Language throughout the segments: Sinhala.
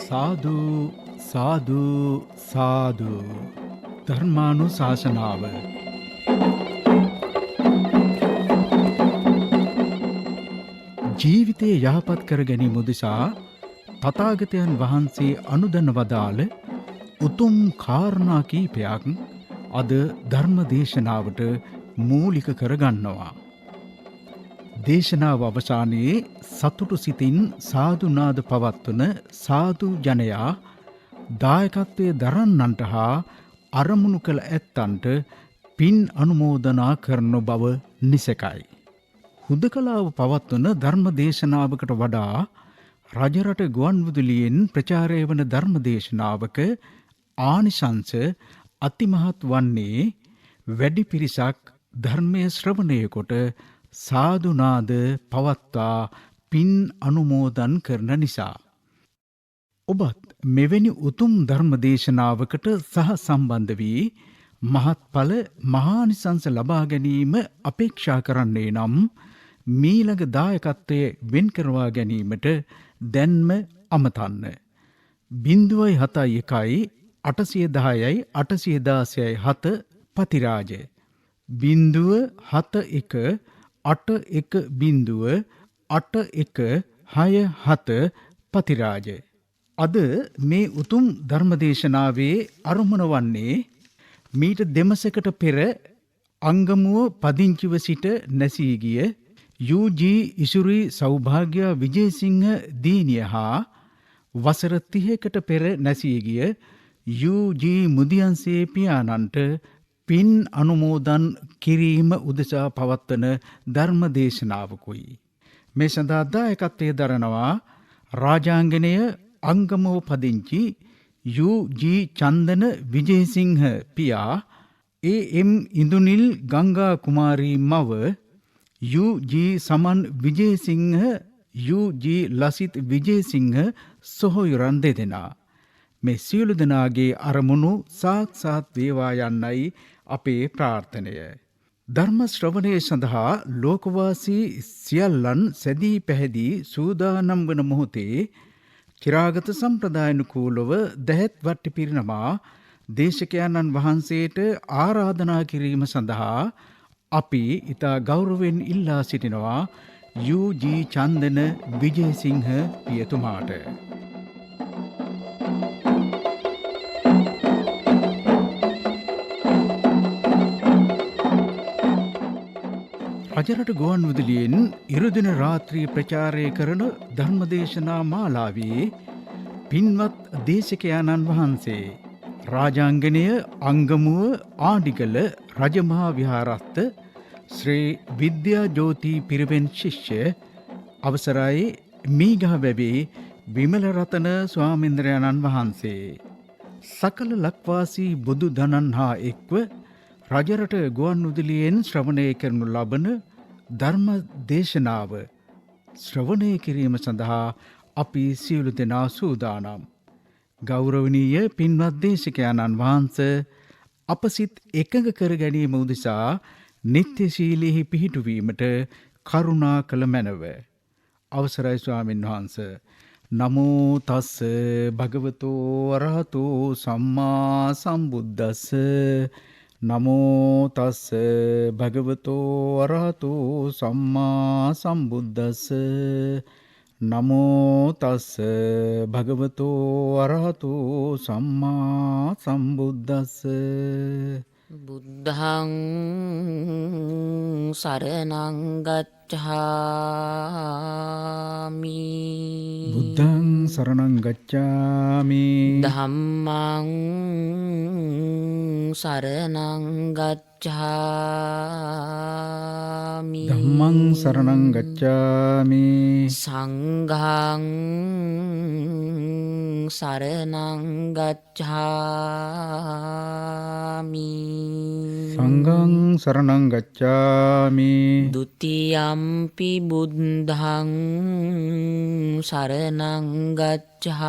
සාදු සාදු සාදු ධර්මානුශාසනාව ජීවිතය යහපත් කර ගැනීම උදෙසා තථාගතයන් වහන්සේ අනුදැන වදාළ උතුම් කාරණා කීපයක් අද ධර්ම දේශනාවට මූලික කරගන්නවා. දේශනාව අවසානයේ සතුටු සිතින් සාදුනාද පවත්වන සාදු ජනයා දායකත්වයේ දරන්නන්ට හා අරමුණු කළ ඇත්තන්ට පින් අනුමෝදනා කරන බව නිසැකයි. හුදකලාව පවත්වන ධර්ම දේශනාවකට වඩා රජරට ගුවන්විදුලියෙන් ප්‍රචාරය වන ධර්ම දේශනාවක ආනිසංස අතිමහත් වන්නේ වැඩි පිරිසක් ධර්මය ශ්‍රවණය කොට සාදුනාද පවත්වා පින් අනුමෝදන් කරන නිසා. ඔබත් මෙවැනි උතුම් ධර්ම දේශනාවකට සහ සම්බන්ධ වී මහත්ඵල මහානිසංස ලබා ගැනීම අපේක්ෂා කරන්නේ නම් මීළඟ දායකත්වයේ වෙන් කරවා ගැනීමට දැන්ම අමතන්න. 071 810 816 පතිරාජ 071 810 8167 පතිරාජ. අද මේ උතුම් ධර්මදේශනාවේ අරමුණ වන්නේ මීට දෙමසකට පෙර අංගමුව පදිංචිව සිට නැසී ගිය යූ.ජී. ඉසුරි සෞභාග්‍ය විජේසිංහ දීනිය හා වසර 30කට පෙර නැසී ගිය යූ.ජී. මුදියන්සේ පියාණන්ට පින් අනුමෝදන් කිරීම උදෙසා පවත්වන ධර්ම දේශනාවකුයි. මේ සඳහා දායකත්වයේ දරනවා රාජාංගනය අංගමව පදිංචි යූ.ජී. චන්දන විජේසිංහ පියා, ඒ.එම්. ඉඳුනිල් ගංගා කුමාරී මව, යූ.ජී. සමන් විජේසිංහ, යූ.ජී. ලසිත් විජේසිංහ සොහොයුරන් දෙදෙනා. මේ සියලු දෙනාගේ අරමුණු සාක්ෂාත් වේවා යන්නයි අපේ ප්‍රාර්ථනය. ධර්ම ශ්‍රවණය සඳහා ලෝකවාසී සියල්ලන් සැදී පැහැදී සූදානම් වන මොහොතේ චිරාගත සම්ප්‍රදායනුකූලව දැහැත් වට්ටි පිරිනමා දේශකයන්න් වහන්සේට ආරාධනා කිරීම සඳහා අපි ඉතා ගෞරවයෙන් ඉල්ලා සිටිනවා යූ.ජී. චන්දන විජේසිංහ පියතුමාට. රජරට ගුවන්විදුලියෙන් ඉරුදින රාත්‍රී ප්‍රචාරය කරන ධර්මදේශනා මාලාවේ පින්වත් දේශකයාණන් වහන්සේ රාජාංගනය අංගමුව ආඩිගල රජමහා විහාරස්ත ශ්‍රී විද්‍යා ජෝති පිරිවෙන් ශිෂ්‍ය අවසරයි මීගහවැවේ විමල රතන ස්වාමීන්ද්‍රයන්න් වහන්සේ සකල ලක්වාසී බුදු දනන් හා එක්ව රජරට ගුවන්විදුලියෙන් ශ්‍රවණය කරනු ලබන ධර්ම දේශනාව ශ්‍රවණය කිරීම සඳහා අපි සියලු දෙනා සූදානම්. ගෞරවනීය පින්වත් දේශකයන්න් වහන්සේ අප සිත් එකඟ කර ගැනීම උදෙසා නිත්‍යශීලීහි පිහිටුවීමට කරුණා කළ මැනව. අවසරයි ස්වාමීන් වහන්සේ. නමෝ තස්ස භගවතෝ අරහතෝ සම්මා සම්බුද්දස්ස. නමෝ තස්ස භගවතෝ අරහතෝ සම්මා සම්බුද්දස්ස. නමෝ තස්ස භගවතෝ අරහතෝ සම්මා සම්බුද්දස්ස. බුද්ධං සරණං ගච්ඡාමි. බුද්ධං සරණං ගච්ඡාමි. ධම්මං සරණං ගච්ඡාමි. ධම්මං සරණං ගච්ඡාමි. සංඝං සරණං ගච්ඡාමි. සංඝං සරණං ගච්ඡාමි. ဒ ුතියම්පි බුද්ධං සරණං ගච්ඡාමි.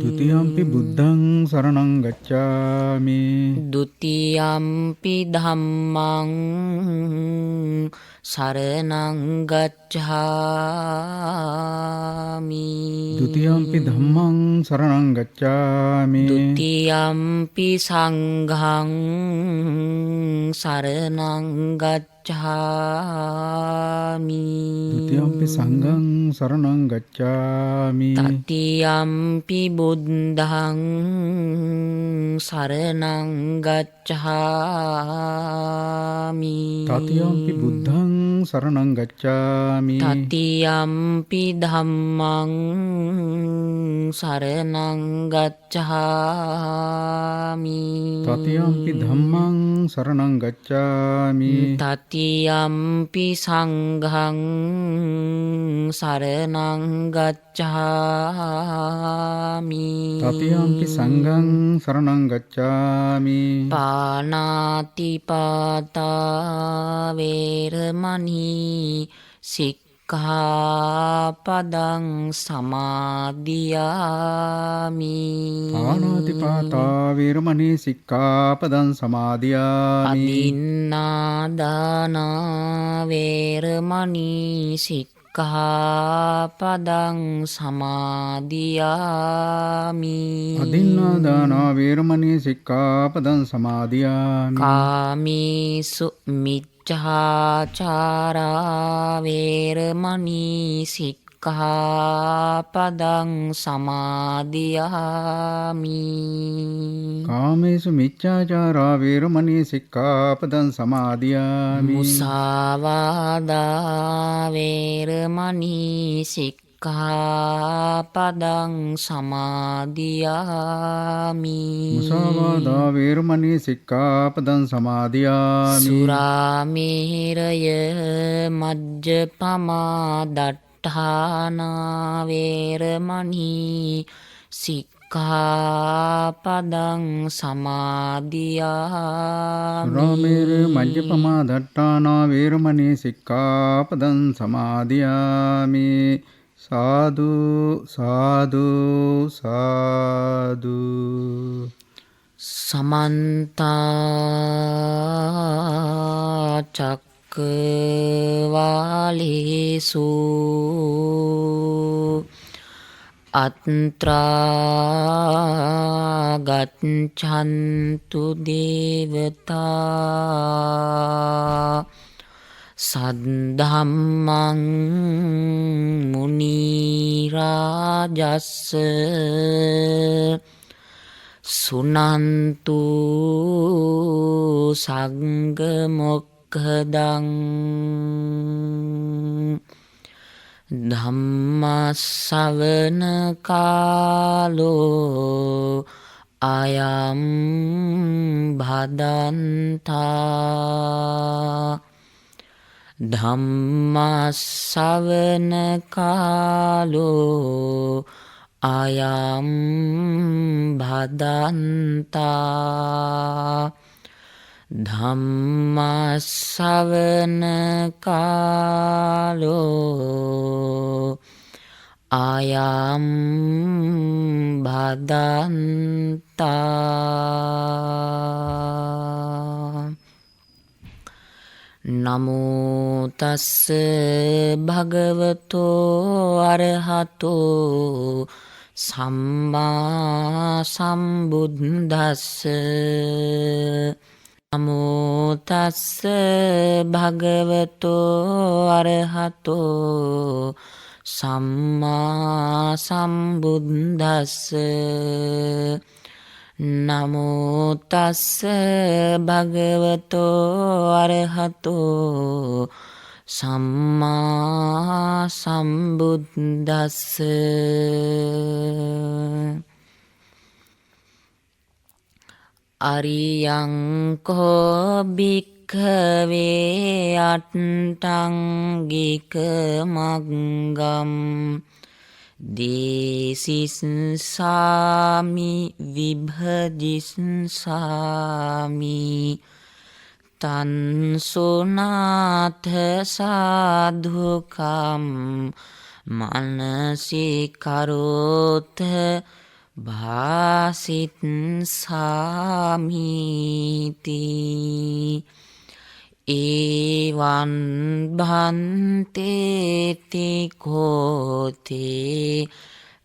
ဒ ුතියම්පි බුද්ධං සරණං ගච්ඡාමි. ဒ ුතියම්පි ධම්මං සරණං ගච්ඡාමි ဒုတိယံ පි ධම්මං සරණං ගච්ඡාමි ဒုတိယံ පි සංඝං සරණං ගච්ඡාමි ဒုတိယံ පි සංඝං සරණං ගච්ඡාමි တတိယံ පි බුද්ධං සරණං ගච්ඡාමි တတိယံ පි බුද්ධං සරණං ගච්ඡාමි တတိယံ පි ධම්මං සරණං ගච්ඡාමි တတိယံ පි ධම්මං සරණං ගච්ඡාමි တတိယံ පි සංඝං සරණං ගච්ඡාමි တတိယံ පි සංඝං සරණං ගච්ඡාමි පානාති පාතා වේරමණී සික්ඛාපදං සමාදියාමි පාණාතිපාතා වේරමණී සික්ඛාපදං සමාදියාමි අදින්නාදානා වේරමණී සික්ඛාපදං සමාදියාමි අදින්නාදානා වේරමණී සික්ඛාපදං සමාදියාමි කාමීසු මිච්ඡාචාරා වේරමණී සික්ඛාපදං සමාදියාමි කාමේසු මිච්ඡාචාරා වේරමණී සික්ඛාපදං සමාදියාමි මුසාවාදා වේරමණී සික්ඛාපදං සමාදියාමි මුසාවාදා වේරමණී සික්ඛාපදං සමාදියාමි සුරාමේරය මජ්ජපමා දට්ඨානා වේරමණී සික්ඛාපදං සමාදියාමි සුරාමේර මජ්ජපමා දට්ඨානා වේරමණී සික්ඛාපදං සමාදියාමි සාදු සාදු සාදු සමන්තා චක්කවාලේසු අත්‍රා ගච්ඡන්තු දේවතා සද්ධම්මං මුනි රාජස්ස සුනන්තු සංඝ මොක්ඛදං ධම්මස්සවන කාලෝ අයං භදන්තා ධම්මස්සවන කාලෝ අයං භදන්තා ධම්මස්සවන කාලෝ අයං භදන්තා නමෝ තස්ස භගවතෝ අරහතෝ සම්මා සම්බුද්දස්ස නමෝ තස්ස භගවතෝ අරහතෝ සම්මා සම්බුද්දස්ස නමෝ තස්ස භගවතෝ අරහතෝ සම්මා සම්බුද්දස්ස අරියං කෝ භික්ඛවේ අට්ඨංගික මග්ගම් දේසිස්සාමි විභජිස්සාමි තන්සුනාථ සාධුකම් මනසිකරෝත භාසිත්සාමිති ඒවන් භන්තේති කෝතේ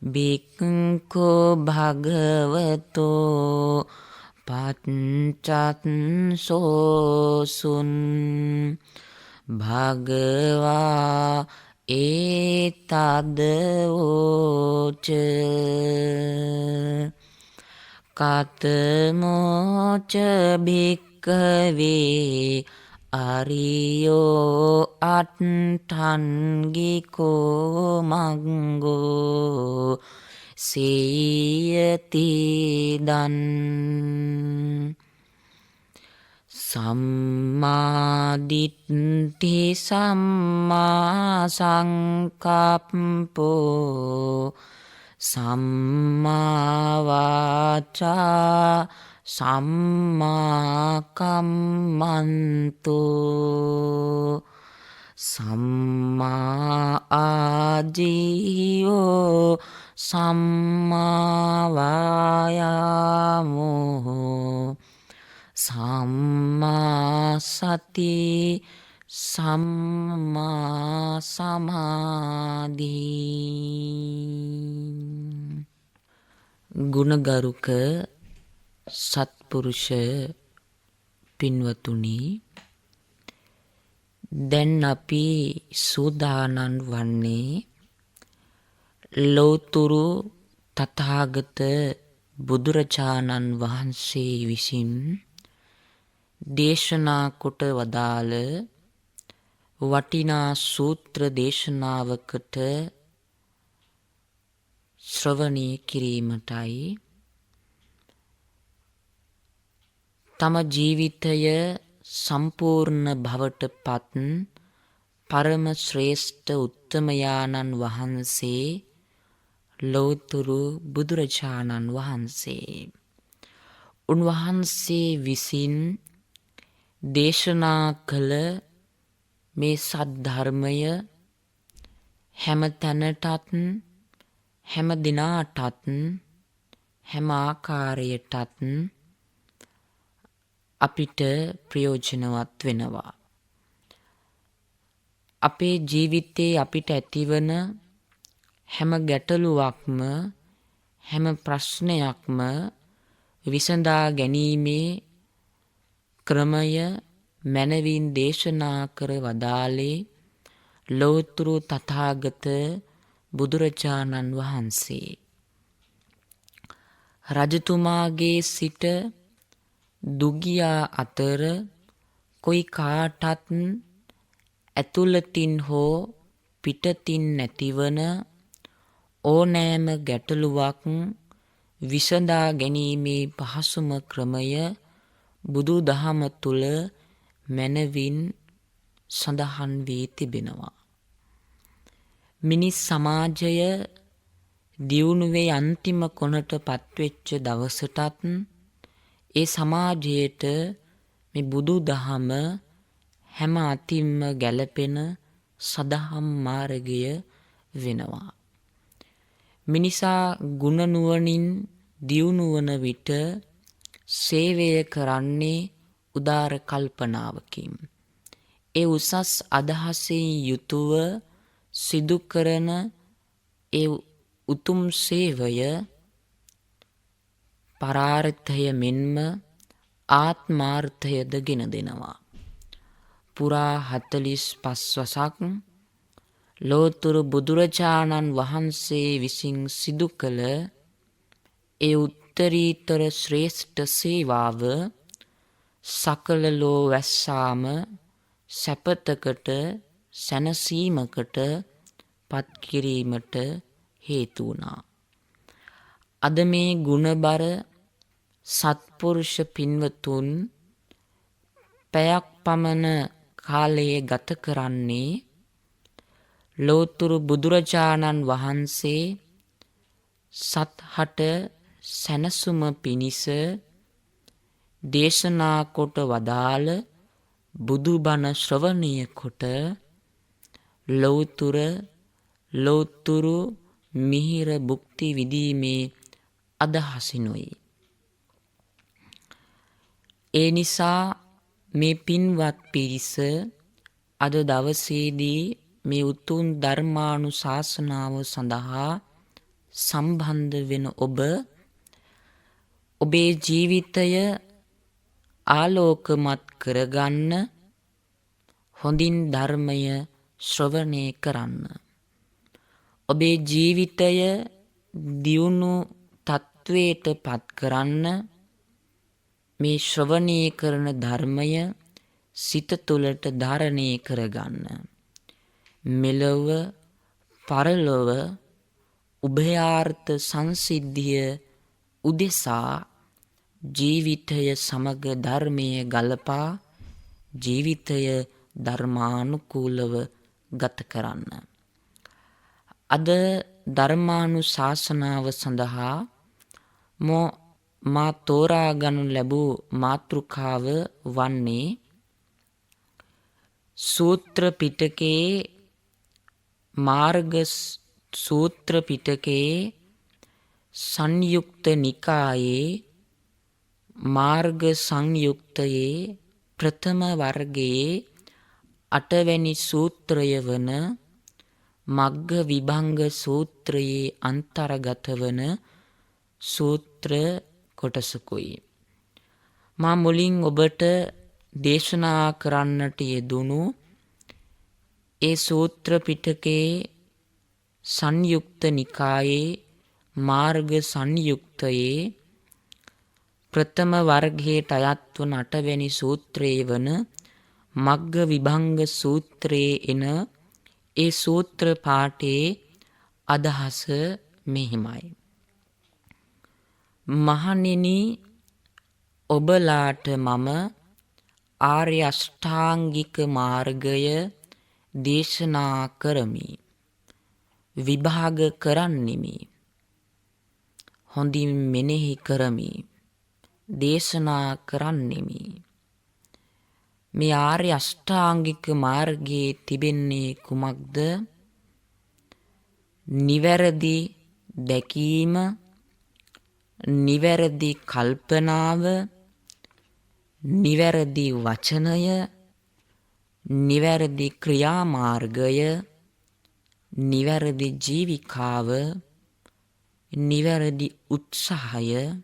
බික්ඛු භගවතෝ පච්චත්සෝසුන් භගවා ඒතදවෝච කතමෝච භික්ඛවේ අරියෝ අට්ඨන්ගිකෝ මග්ගෝ සේයති දන් සම්මාදිට්ඨි සම්මා සංකප්පෝ සම්මා වාචා සම්මා කම්මන්තෝ සම්මා ආජීවෝ සම්මා වායාමෝ සම්මා සති සම්මා සමාධි. ගුණගරුක සත්පුරුෂ පින්වතුනි, දැන් අපි සූදානම් වන්නේ ලෝතුරු තථාගත බුදුරජාණන් වහන්සේ විසින් දේශනා කොට වදාළ වටිනා සූත්‍ර දේශනාවකට ශ්‍රවණය කිරීමටයි. තම ජීවිතය සම්පූර්ණ බවට පත් පරම ශ්‍රේෂ්ඨ උත්තමයාණන් වහන්සේ ලෝතුරු බුදුරජාණන් වහන්සේ, උන්වහන්සේ විසින් දේශනා කළ මේ සද්ධර්මය හැම තැනටත් හැම දිනාටත් හැම ආකාරයටත් අපිට ප්‍රයෝජනවත් වෙනවා. අපේ ජීවිතේ අපිට ඇතිවන හැම ගැටලුවක්ම හැම ප්‍රශ්නයක්ම විසඳා ගැනීමේ ක්‍රමය මැනවින් දේශනා කර වදාළේ ලෝතුරු තථාගත බුදුරජාණන් වහන්සේ. රජතුමාගේ සිට දුගියා අතර කොයි කාටත් ඇතුළතින් හෝ පිටතින් නැතිවන ඕනෑම ගැටලුවක් විසඳා ගැනීමේ පහසුම ක්‍රමය බුදු දහම තුළ මැනවින් සඳහන් වී තිබෙනවා. මිනිස් සමාජය දියුණුවේ අන්තිම කොනට පත්වෙච්ච දවසටත් ඒ සමාජයට මේ බුදු දහම හැම අතින්ම ගැලපෙන සදහම් මාර්ගය වෙනවා. මිනිසා ගුණ නුවණින් දියුණු වන විට සේවය කරන්නේ උදාර කල්පනාවකින්. ඒ උසස් අදහසින් යුතුව සිදු කරන ඒ උතුම් සේවය පරාර්ථය මෙන්ම ආත්මාර්ථයද ගෙන දෙනවා. පුරා 45 වසක් ලෝතුරු බුදුරජාණන් වහන්සේ විසින් සිදු කළ ඒ උත්තරීතර ශ්‍රේෂ්ඨ සේවාව සකල ලෝ වැස්සාම සැපතකට සැනසීමකට පත්කිරීමට හේතු වුණා. අද මේ ගුණබර සත්පුරුෂ පින්වතුන් පැයක් පමණ කාලයේ ගත කරන්නේ ලෝතුරු බුදුරජාණන් වහන්සේ සත්හට සැනසුම පිණිස දේශනා කොට වදාළ බුදුබණ ශ්‍රවණය කොට ලෝතුරු මිහිර භුක්ති විඳීමේ අදහසිනුයි. ඒ නිසා මේ පින්වත් පිරිස අද දවසේදී මේ උතුම් ධර්මානුශාසනාව සඳහා සම්බන්ධ වෙන ඔබේ ජීවිතය ආලෝකමත් කරගන්න හොඳින් ධර්මය ශ්‍රවණය කරන්න. ඔබේ ජීවිතය දියුණු තත්වයට පත් කරන්න මේ ශ්‍රවණය කරන ධර්මය සිත තුළට ධාරණය කරගන්න. මෙලොව පරලොව උභයාර්ථ සංසිද්ධිය උදෙසා ජීවිතය සමග ධර්මය ගලපා ජීවිතය ධර්මානුකූලව ගත කරන්න. අද ධර්මානුශාසනාව සඳහා මා තෝරා ගනු ලැබූ මාතෘකාව වන්නේ සූත්‍ර පිටකයේ මාර්ග සූත්‍ර පිටකයේ සංයුක්ත නිකායේ මාර්ග සංයුක්තයේ ප්‍රථම වර්ගයේ 8 වැනි සූත්‍රය වන මග්ග විභංග සූත්‍රයේ අන්තර්ගත වන සූත්‍ර කොටසකුයි. මා මුලින් ඔබට දේශනා කරන්නට යෙදුණු ඒ සූත්‍ර පිටකයේ සංයුක්ත නිකායේ මාර්ග සංයුක්තයේ ප්‍රථම වර්ගයට අයත් වන 8 වැනි සූත්‍රයේ වන මග්ග විභංග සූත්‍රයේ එන ඒ සූත්‍ර පාඨයේ අදහස මෙහිමයි. මහණෙනි, ඔබලාට මම ආර්ය අෂ්ටාංගික මාර්ගය දේශනා කරමි. විභාග කරන්නෙමි. හොඳින් මෙනෙහි කරමි. දේශනා කරන්නෙමි. මේ ආර්ය අෂ්ටාංගික මාර්ගයේ තිබෙන්නේ කුමක්ද? නිවැරදි දැකීම, නිවැරදි කල්පනාව, නිවැරදි වචනය, නිවැරදි ක්‍රියාමාර්ගය, නිවැරදි ජීවිකාව, නිවැරදි උත්සාහය,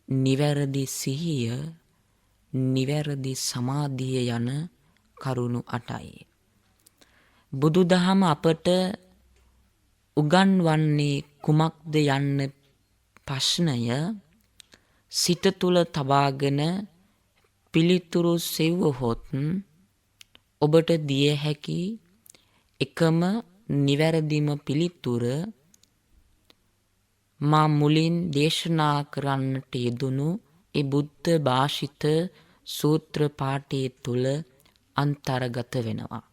නිවැරදි සිහිය, නිවැරදි සමාධිය යන කරුණු 8යි. බුදුදහම අපට උගන්වන්නේ කුමක්ද යන්න ප්‍රශ්නය සිත තුළ තබාගෙන පිළිතුරු සෙව්වහොත් ඔබට දිය හැකි එකම නිවැරදිම පිළිතුර මා මුලින් දේශනා කරන්නට යෙදුණු ඒ බුද්ධ භාෂිත සූත්‍ර පාඨයේ තුල අන්තර්ගත වෙනවා.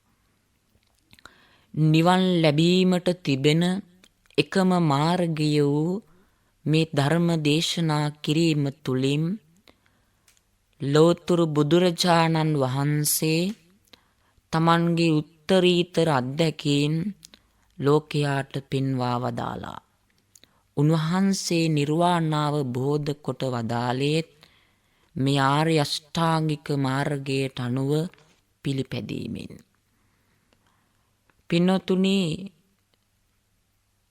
නිවන් ලැබීමට තිබෙන එකම මාර්ගය වූ මේ ධර්ම දේශනා කිරීම තුළින් ලෝතුරු බුදුරජාණන් වහන්සේ තමන්ගේ උත්තරීතර අත්දැකීම් ලෝකයාට පෙන්වා වදාලා. උන්වහන්සේ නිර්වාණ අවබෝධ කොට වදාළේත් මේ ආර්ය අෂ්ටාංගික මාර්ගයට අනුව පිළිපැදීමෙන්. පින්වතුනි,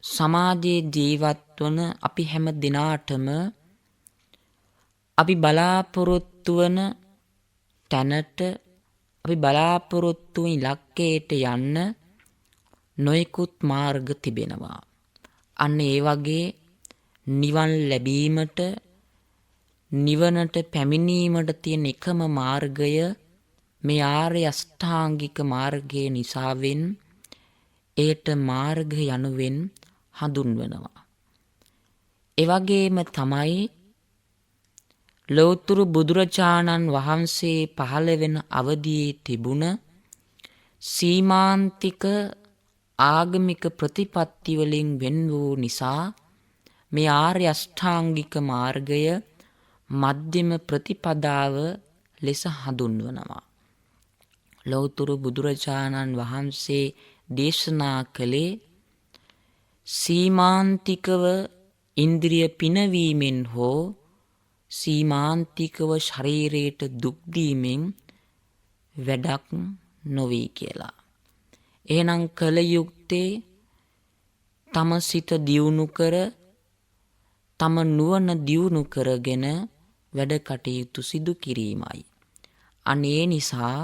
සමාජයේ ජීවත් වන අපි හැම දිනාටම අපි බලාපොරොත්තු වන තැනට, අපි බලාපොරොත්තු වන ඉලක්කයට යන්න නොයෙකුත් මාර්ග තිබෙනවා. අන්න ඒ වගේ නිවන් ලැබීමට, නිවනට පැමිණීමට තියෙන එකම මාර්ගය මේ ආර්ය අෂ්ටාංගික මාර්ගයේ නිසාවෙන් ඒට මාර්ග යනුවෙන් හඳුන්වනවා. එවැගේම තමයි ලෝතුරු බුදුරජාණන් වහන්සේ පහළ වෙන අවදියේ තිබුණ සීමාන්තික ආගමික ප්‍රතිපත්ති වලින් වෙන් වූ නිසා මේ ආර්ය අෂ්ටාංගික මාර්ගය මධ්‍යම ප්‍රතිපදාව ලෙස හඳුන්වනවා. ලෝතුරු බුදුරජාණන් වහන්සේ දේශනා කළේ සීමාන්තිකව ඉන්ද්‍රිය පිනවීමෙන් හෝ සීමාන්තිකව ශරීරයට දුක් දීමෙන් වැඩක් නොවේ කියලා. එහෙනම් කල යුත්තේ තම සිත දියුණු කර තම නුවණ දියුණු කරගෙන වැඩ කටයුතු සිදු කිරීමයි. අනේ නිසා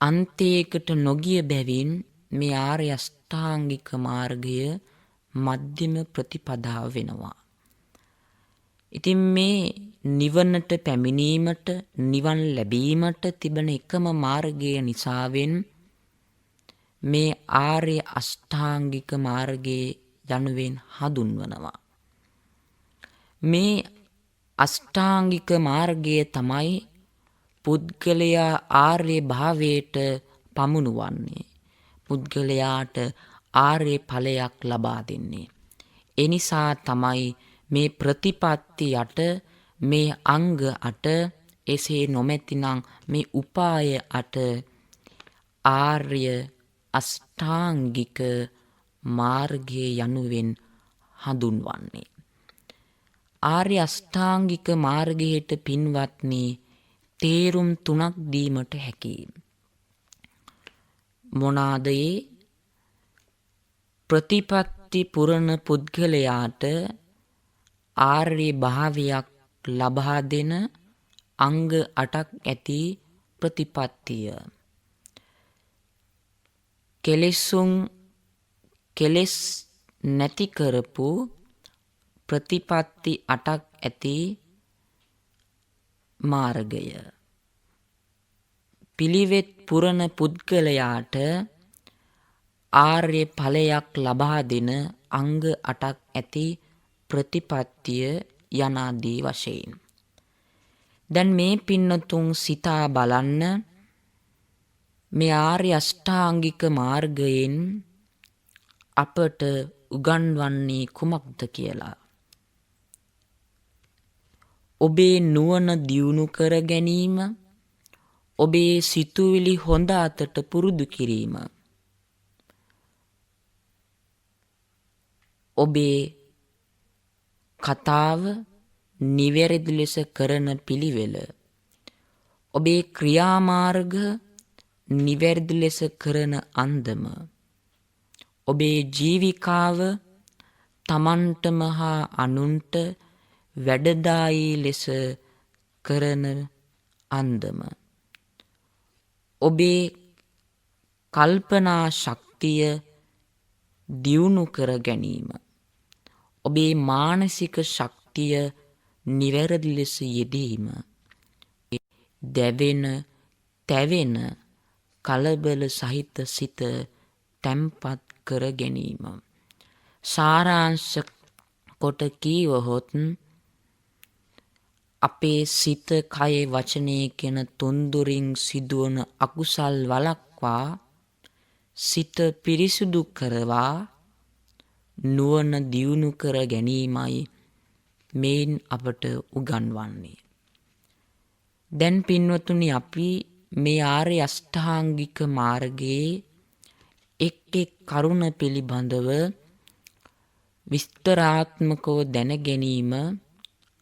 අන්තයකට නොගිය බැවින් මේ ආර්ය අෂ්ටාංගික මාර්ගය මධ්‍යම ප්‍රතිපදාව වෙනවා. ඉතින් මේ නිවනට පැමිණීමට නිවන් ලැබීමට තිබෙන එකම මාර්ගය නිසාවෙන් මේ ආර්ය අෂ්ටාංගික මාර්ගයේ යනුවෙන් හඳුන්වනවා. මේ අෂ්ටාංගික මාර්ගය තමයි පුද්ගලයා ආර්ය භාවයට පමුණුවන්නේ. පුද්ගලයාට ආර්ය ඵලයක් ලබා දෙන්නේ. එනිසා තමයි මේ ප්‍රතිපත්ති යට මේ අංග 8 එසේ නොමැතිනම් මේ උපාය 8 ආර්ය අෂ්ටාංගික මාර්ගය යනුවෙන් හඳුන්වන්නේ. ආර්ය අෂ්ටාංගික මාර්ගයට පින්වත්නි තේරුම් 3ක් දීමට හැකියි. මොනවාද ඒ? ප්‍රතිපත්ති පුරණ පුද්ගලයාට ආර්ය භාවයක් ලබා දෙන අංග 8ක් ඇති ප්‍රතිපත්තිය. කෙලෙස් නැති කරපු ප්‍රතිපත්ති 8ක් ඇති මාර්ගය. පිළිවෙත් පුරණ පුද්ගලයාට ආර්ය ඵලයක් ලබා දෙන අංග 8ක් ඇති ප්‍රතිපත්තිය යනාදී වශයෙන්. දැන් මේ පින්නතුන් සිතා බලන්න මේ ආර්ය අෂ්ටාංගික මාර්ගයෙන් අපට උගන්වන්නේ කුමක්ද කියලා. ඔබේ නුවණ දියුණු කර ගැනීම, ඔබේ සිතුවිලි හොඳ අතට පුරුදු කිරීම, ඔබේ කතාව නිවැරදි ලෙස කරන පිළිවෙල, ඔබේ ක්‍රියාමාර්ග නිවැරදි ලෙස කරන අන්දම, ඔබේ ජීවිකාව තමන්ටම හා අනුන්ට වැඩදායී ලෙස කරන අන්දම, ඔබේ කල්පනා ශක්තිය දියුණු කර ගැනීම, ඔබේ මානසික ශක්තිය නිවැරදි ලෙස යෙදීම, දැවෙන තැවෙන කලබල සහිත සිත තැම්පත් කර ගැනීම. සාරාංශ කොට කීවහොත් අපේ සිත, කය, වචනය කියන තුන්දොරින් සිදුවන අකුසල් වළක්වා සිත පිරිසුදු කරවා නුවණ දියුණු කර ගැනීමයි මේන් අපට උගන්වන්නේ. දැන් පින්වතුනි අපි මේ ආර්ය අෂ්ටාංගික මාර්ගයේ එක් එක් කරුණ පිළිබඳව විස්තරාත්මකව දැන ගැනීම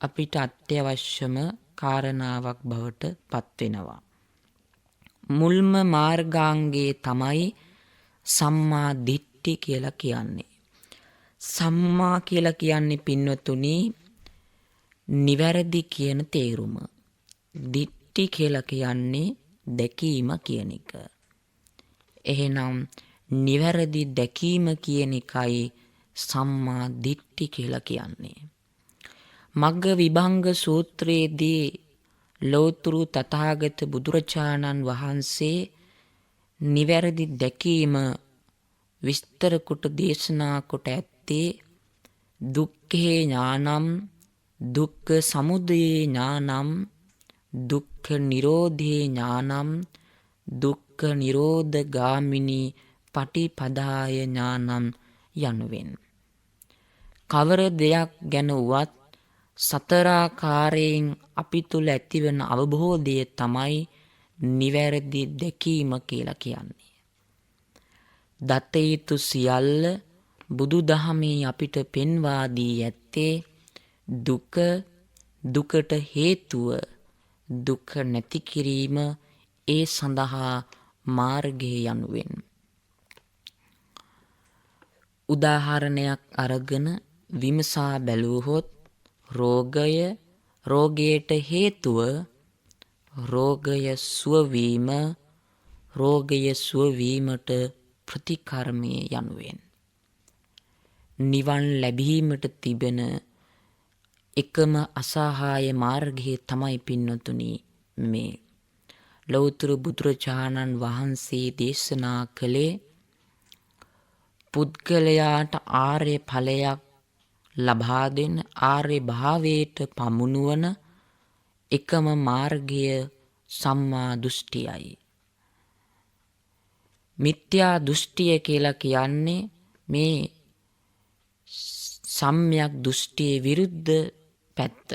අපිට අත්‍යවශ්‍යම කාරණාවක් බවට පත් වෙනවා. මුල්ම මාර්ගාංගයේ තමයි සම්මා දිට්ඨි කියලා කියන්නේ. සම්මා කියලා කියන්නේ පින්වතුනි නිවැරදි කියන තේරුම. දිට්ඨි කියලා කියන්නේ දැකීම කියන එක. එහෙනම් නිවැරදි දැකීම කියන එකයි සම්මා දිට්ඨි කියලා කියන්නේ. මග්ග විභංග සූත්‍රයේදී ලෝතුරු තථාගත බුදුරජාණන් වහන්සේ නිවැරදි දැකීම විස්තර කොට දේශනා කොට ඇත්තේ දුක්ඛේ ඥානම්, දුක්ඛ සමුදය ඥානම්, දුක්ඛ නිරෝධේ ඥානම්, දුක්ඛ නිරෝධ ගාමිනී පටිපදාය ඥානම් යනුවෙන්. කවර දෙයක් ගැන වුවත් සතරාකාරයෙන් අපි තුල ඇතිවන අවබෝධය තමයි නිවැරදි දැකීම කියලා කියන්නේ. දත යුතු සියල්ල බුදු දහමේ අපිට පෙන්වා දී ඇත්තේ දුක, දුකට හේතුව දුක නැති කිරීම ඒ සඳහා මාර්ගය යනුවෙන්. උදාහරණයක් අරගෙන විමසා බැලුවහොත් රෝගයට හේතුව රෝගය සුවවීම, රෝගය සුවවීමට ප්‍රතිකර්මය යනුවෙන්. නිවන් ලැබීමට තිබෙන එකම අසහාය මාර්ගය තමයි පින්නතුනි මේ. ලෞතර බුදුරජාණන් වහන්සේ දේශනා කළේ පුද්ගලයාට ආර්ය ඵලයක් ලබා දෙන, ආර්ය භාවයට පමුණුවන එකම මාර්ගය සම්මා දෘෂ්ටියයි. මිත්‍යා දෘෂ්ටිය කියලා කියන්නේ මේ සම්‍යක් දෘෂ්ටියේ විරුද්ධ පැත්ත.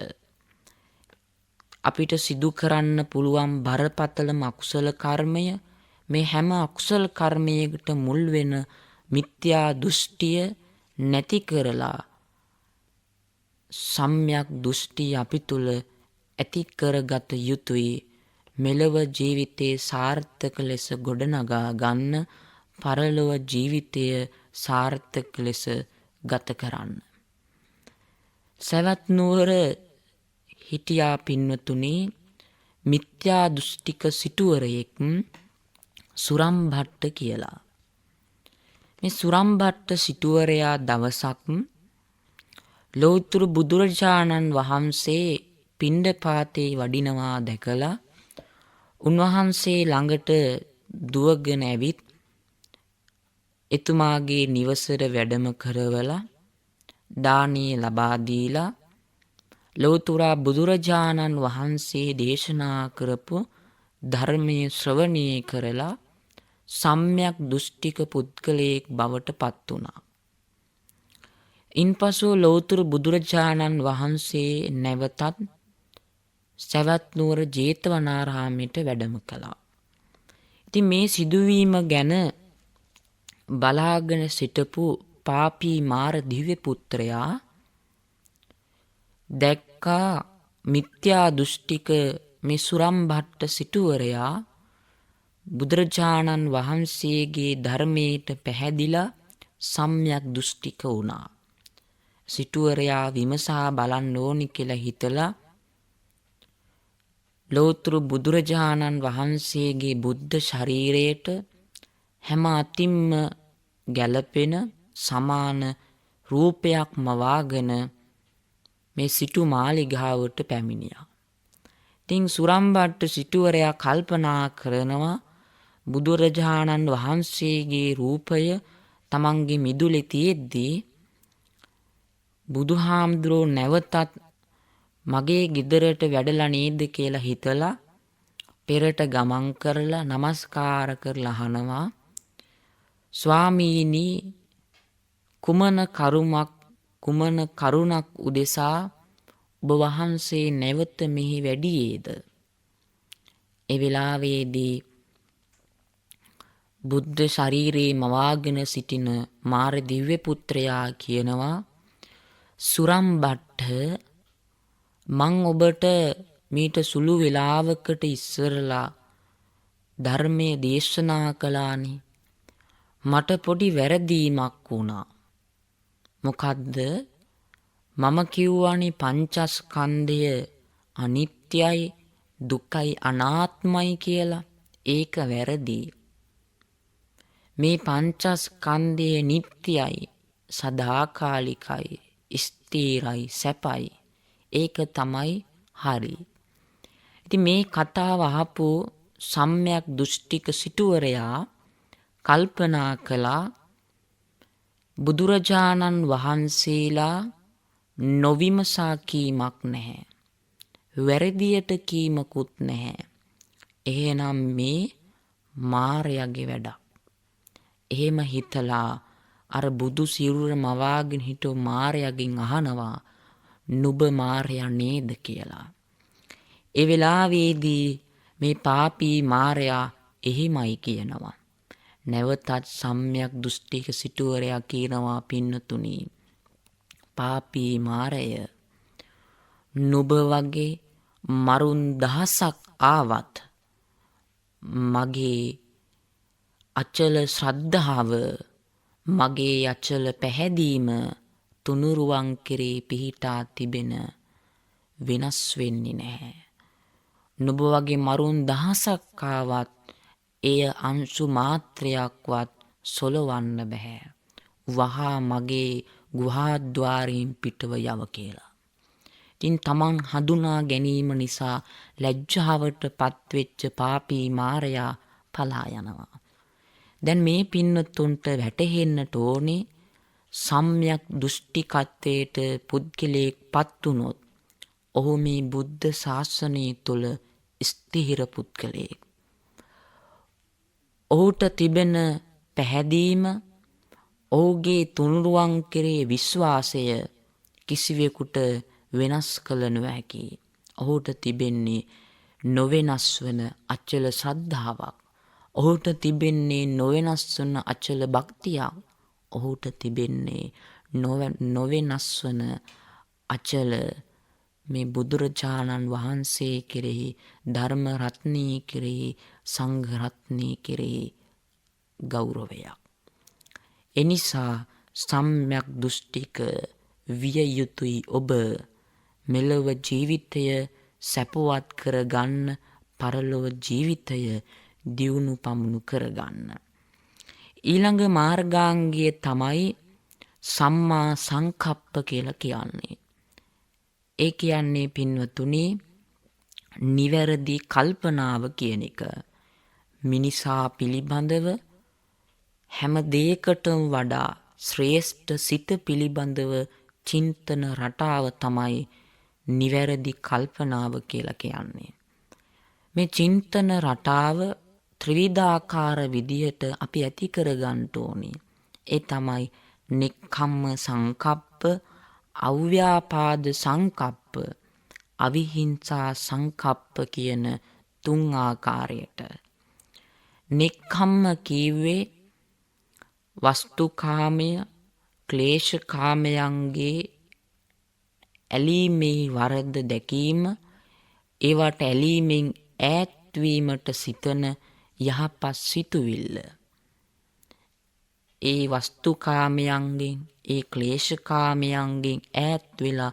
අපිට සිදු කරන්න පුළුවන් බරපතලම අකුසල කර්මය, මේ හැම අකුසල කර්මයකට මුල් වෙන මිත්‍යා දෘෂ්ටිය නැති කරලා සම්‍යක් දෘෂ්ටිය අපි තුළ ඇති කරගත යුතුයි. මෙලව ජීවිතයේ සාර්ථක ලෙස ගොඩනගා ගන්න, පරලොව ජීවිතය සාර්ථක ලෙස ගත කරන්න. සවැත් නුවර හිටියා පින්වතුනි මිත්‍යා දෘෂ්ටික සිටුවරයෙක් සුරම්භට්ට කියලා. මේ සුරම්භට්ට සිටුවරයා දවසක් ලෞතර බුදුරජාණන් වහන්සේ පිණ්ඩපාතේ වඩිනවා දැකලා උන්වහන්සේ ළඟට දුවගෙන ඇවිත් එතුමාගේ නිවසට වැඩම කරවලා දානීය ලබා දීලා ලෞතර බුදුරජාණන් වහන්සේ දේශනා කරපු ධර්මයේ ශ්‍රවණය කරලා සම්‍යක් දෘෂ්ටික පුද්ගලයෙක් බවට පත් වුණා. ඉන්පසු ලෞතර බුදුරජාණන් වහන්සේ නැවතත් සවැත් නුවර ජේතවනාරාමයට වැඩම කළා. ඉතින් මේ සිදුවීම ගැන බලාගෙන සිටපු පාපී මාර දිව්‍ය පුත්‍රයා දැක්කා මිත්‍යා දෘෂ්ටික මේ සුරම්භට්ට සිටුවරයා බුදුරජාණන් වහන්සේගේ ධර්මයට පැහැදිලා සම්‍යක් දෘෂ්ටික වුණා. සිටුවරයා විමසා බලන්න ඕනි කියලා හිතලා ලෞතර බුදුරජාණන් වහන්සේගේ බුද්ධ ශරීරයට හැම අතින්ම ගැළපෙන සමාන රූපයක් මවාගෙන මේ සිටු මාලිගාවට පැමිණියා. ඉතින් සුරම්භට්ට සිටුවරයා කල්පනා කරනවා බුදුරජාණන් වහන්සේගේ රූපය තමන්ගේ මිදුලේ තියෙද්දී බුදුහාමුදුරුවෝ නැවතත් මගේ ගෙදරට වැඩලා නේද කියලා හිතලා පෙරට ගමන් කරලා නමස්කාර කරලා අහනවා, ස්වාමීනි කුමන කරුණක් උදෙසා ඔබ වහන්සේ නැවත මෙහි වැඩියේද? ඒ වෙලාවේදී බුද්ධ ශරීරයේ මවාගෙන සිටින මාර දිව්‍ය පුත්‍රයා කියනවා, සුරම්භට්ට මං ඔබට මීට සුළු වෙලාවකට ඉස්සරලා ධර්මයේ දේශනා කළානේ. මට පොඩි වැරදීමක් වුණා. මොකද්ද? මම කිව්වානේ පංචස්කන්ධය අනිත්‍යයි, දුකයි, අනාත්මයි කියලා. ඒක වැරදි. මේ පංචස්කන්ධය නිට්ටයයි, සදාකාලිකයි, ස්ථිරයි, සැපයි. ඒක තමයි හරි. ඉතින් මේ කතාව අහපු සම්‍යක් දෘෂ්ටික සිටුවරයා කල්පනා කළා බුදුරජාණන් වහන්සේලා නොවිමසා කීමක් නැහැ. වැරදියට කීමකුත් නැහැ. එහෙනම් මේ මාරයාගේ වැඩක්. එහෙම හිතලා අර බුදු සිරුර මවාගෙන හිටු මාරයාගෙන් අහනවා, නුඹ මාරයා නේද කියලා. ඒ වෙලාවේදී මේ පාපී මාරයා එහිමයි කියනවා. නැවතත් සම්‍යක් දෘෂ්ටික සිටුවරයා කියනවා, පින්නතුනි පාපී මාරය නුඹ වගේ මරුන් දහසක් ආවත් මගේ අචල ශ්‍රද්ධාව මගේ අචල පැහැදීම තුනුරුවන් කෙරේ පිහිටා තිබෙන වෙනස් වෙන්නේ නැහැ. නුඹ වගේ මරුන් දහසක් ආවත් එය අංශු මාත්‍රයක්වත් සොලවන්න බෑ. වහා මගේ ගුහාද්වාරයෙන් පිටව යව කියලා. ඉතින් තමන් හඳුනා ගැනීම නිසා ලැජ්ජාවට පත්වෙච්ච පාපී මාරයා පලා යනවා. දැන් මේ පින්නතුන්ට වැටහෙන්නට ඕනේ සම්‍යක් දෘෂ්ටිකත්වයට පුද්ගලයෙක් පත් වුණොත් ඔහු මේ බුද්ධ ශාසනය තුළ ස්ථිර පුද්ගලයෙක්. ඔහුට තිබෙන පැහැදීම ඔහුගේ තුනුරුවන් කෙරේ විශ්වාසය කිසිවෙකුට වෙනස් කළ නොහැකි. ඔහුට තිබෙන්නේ නොවෙනස් වන අචල ශ්‍රද්ධාවක්. ඔහුට තිබෙන්නේ නොවෙනස් වන අචල භක්තියක්. ඔහුට තිබෙන්නේ නොවෙනස් වන අචල මේ බුදුරජාණන් වහන්සේ කෙරෙහි ධර්ම රත්නී කෙරෙහි සංඝ රත්නී කෙරෙහි ගෞරවයක්. එනිසා සම්‍යක් දෘෂ්ටික විය යුතුයි ඔබ මෙලොව ජීවිතය සැපවත් කරගන්න, පරලොව ජීවිතය දියුණු පමුණු කරගන්න. ඊළඟ මාර්ගාංගය තමයි සම්මා සංකප්ප කියලා කියන්නේ. ඒ කියන්නේ පින්වතුනි නිවැරදි කල්පනාව කියන එක. මිනිසා පිළිබඳව හැම දෙයකටම වඩා ශ්‍රේෂ්ඨ සිත පිළිබඳව චින්තන රටාව තමයි නිවැරදි කල්පනාව කියලා කියන්නේ. මේ චින්තන රටාව ත්‍රිවිධාකාර විදිහට අපි ඇති කරගන්න ඕනේ. ඒ තමයි නෙක්ඛම්ම සංකප්ප, අව්‍යාපාද සංකප්ප, අවිහිංසා සංකප්ප කියන 3 ආකාරයට. නෙක්ඛම්ම කීවේ වස්තුකාමය, ක්ලේශකාමයන්ගේ ඇලීමේ වරද දැකීම, ඒවට ඇලීමෙන් ඈත්වීමට සිතන යහපත් සිතුවිල්ල. ඒ වස්තුකාමයන්ගෙන්, ඒ ක්ලේශකාමයන්ගෙන් ඈත් වෙලා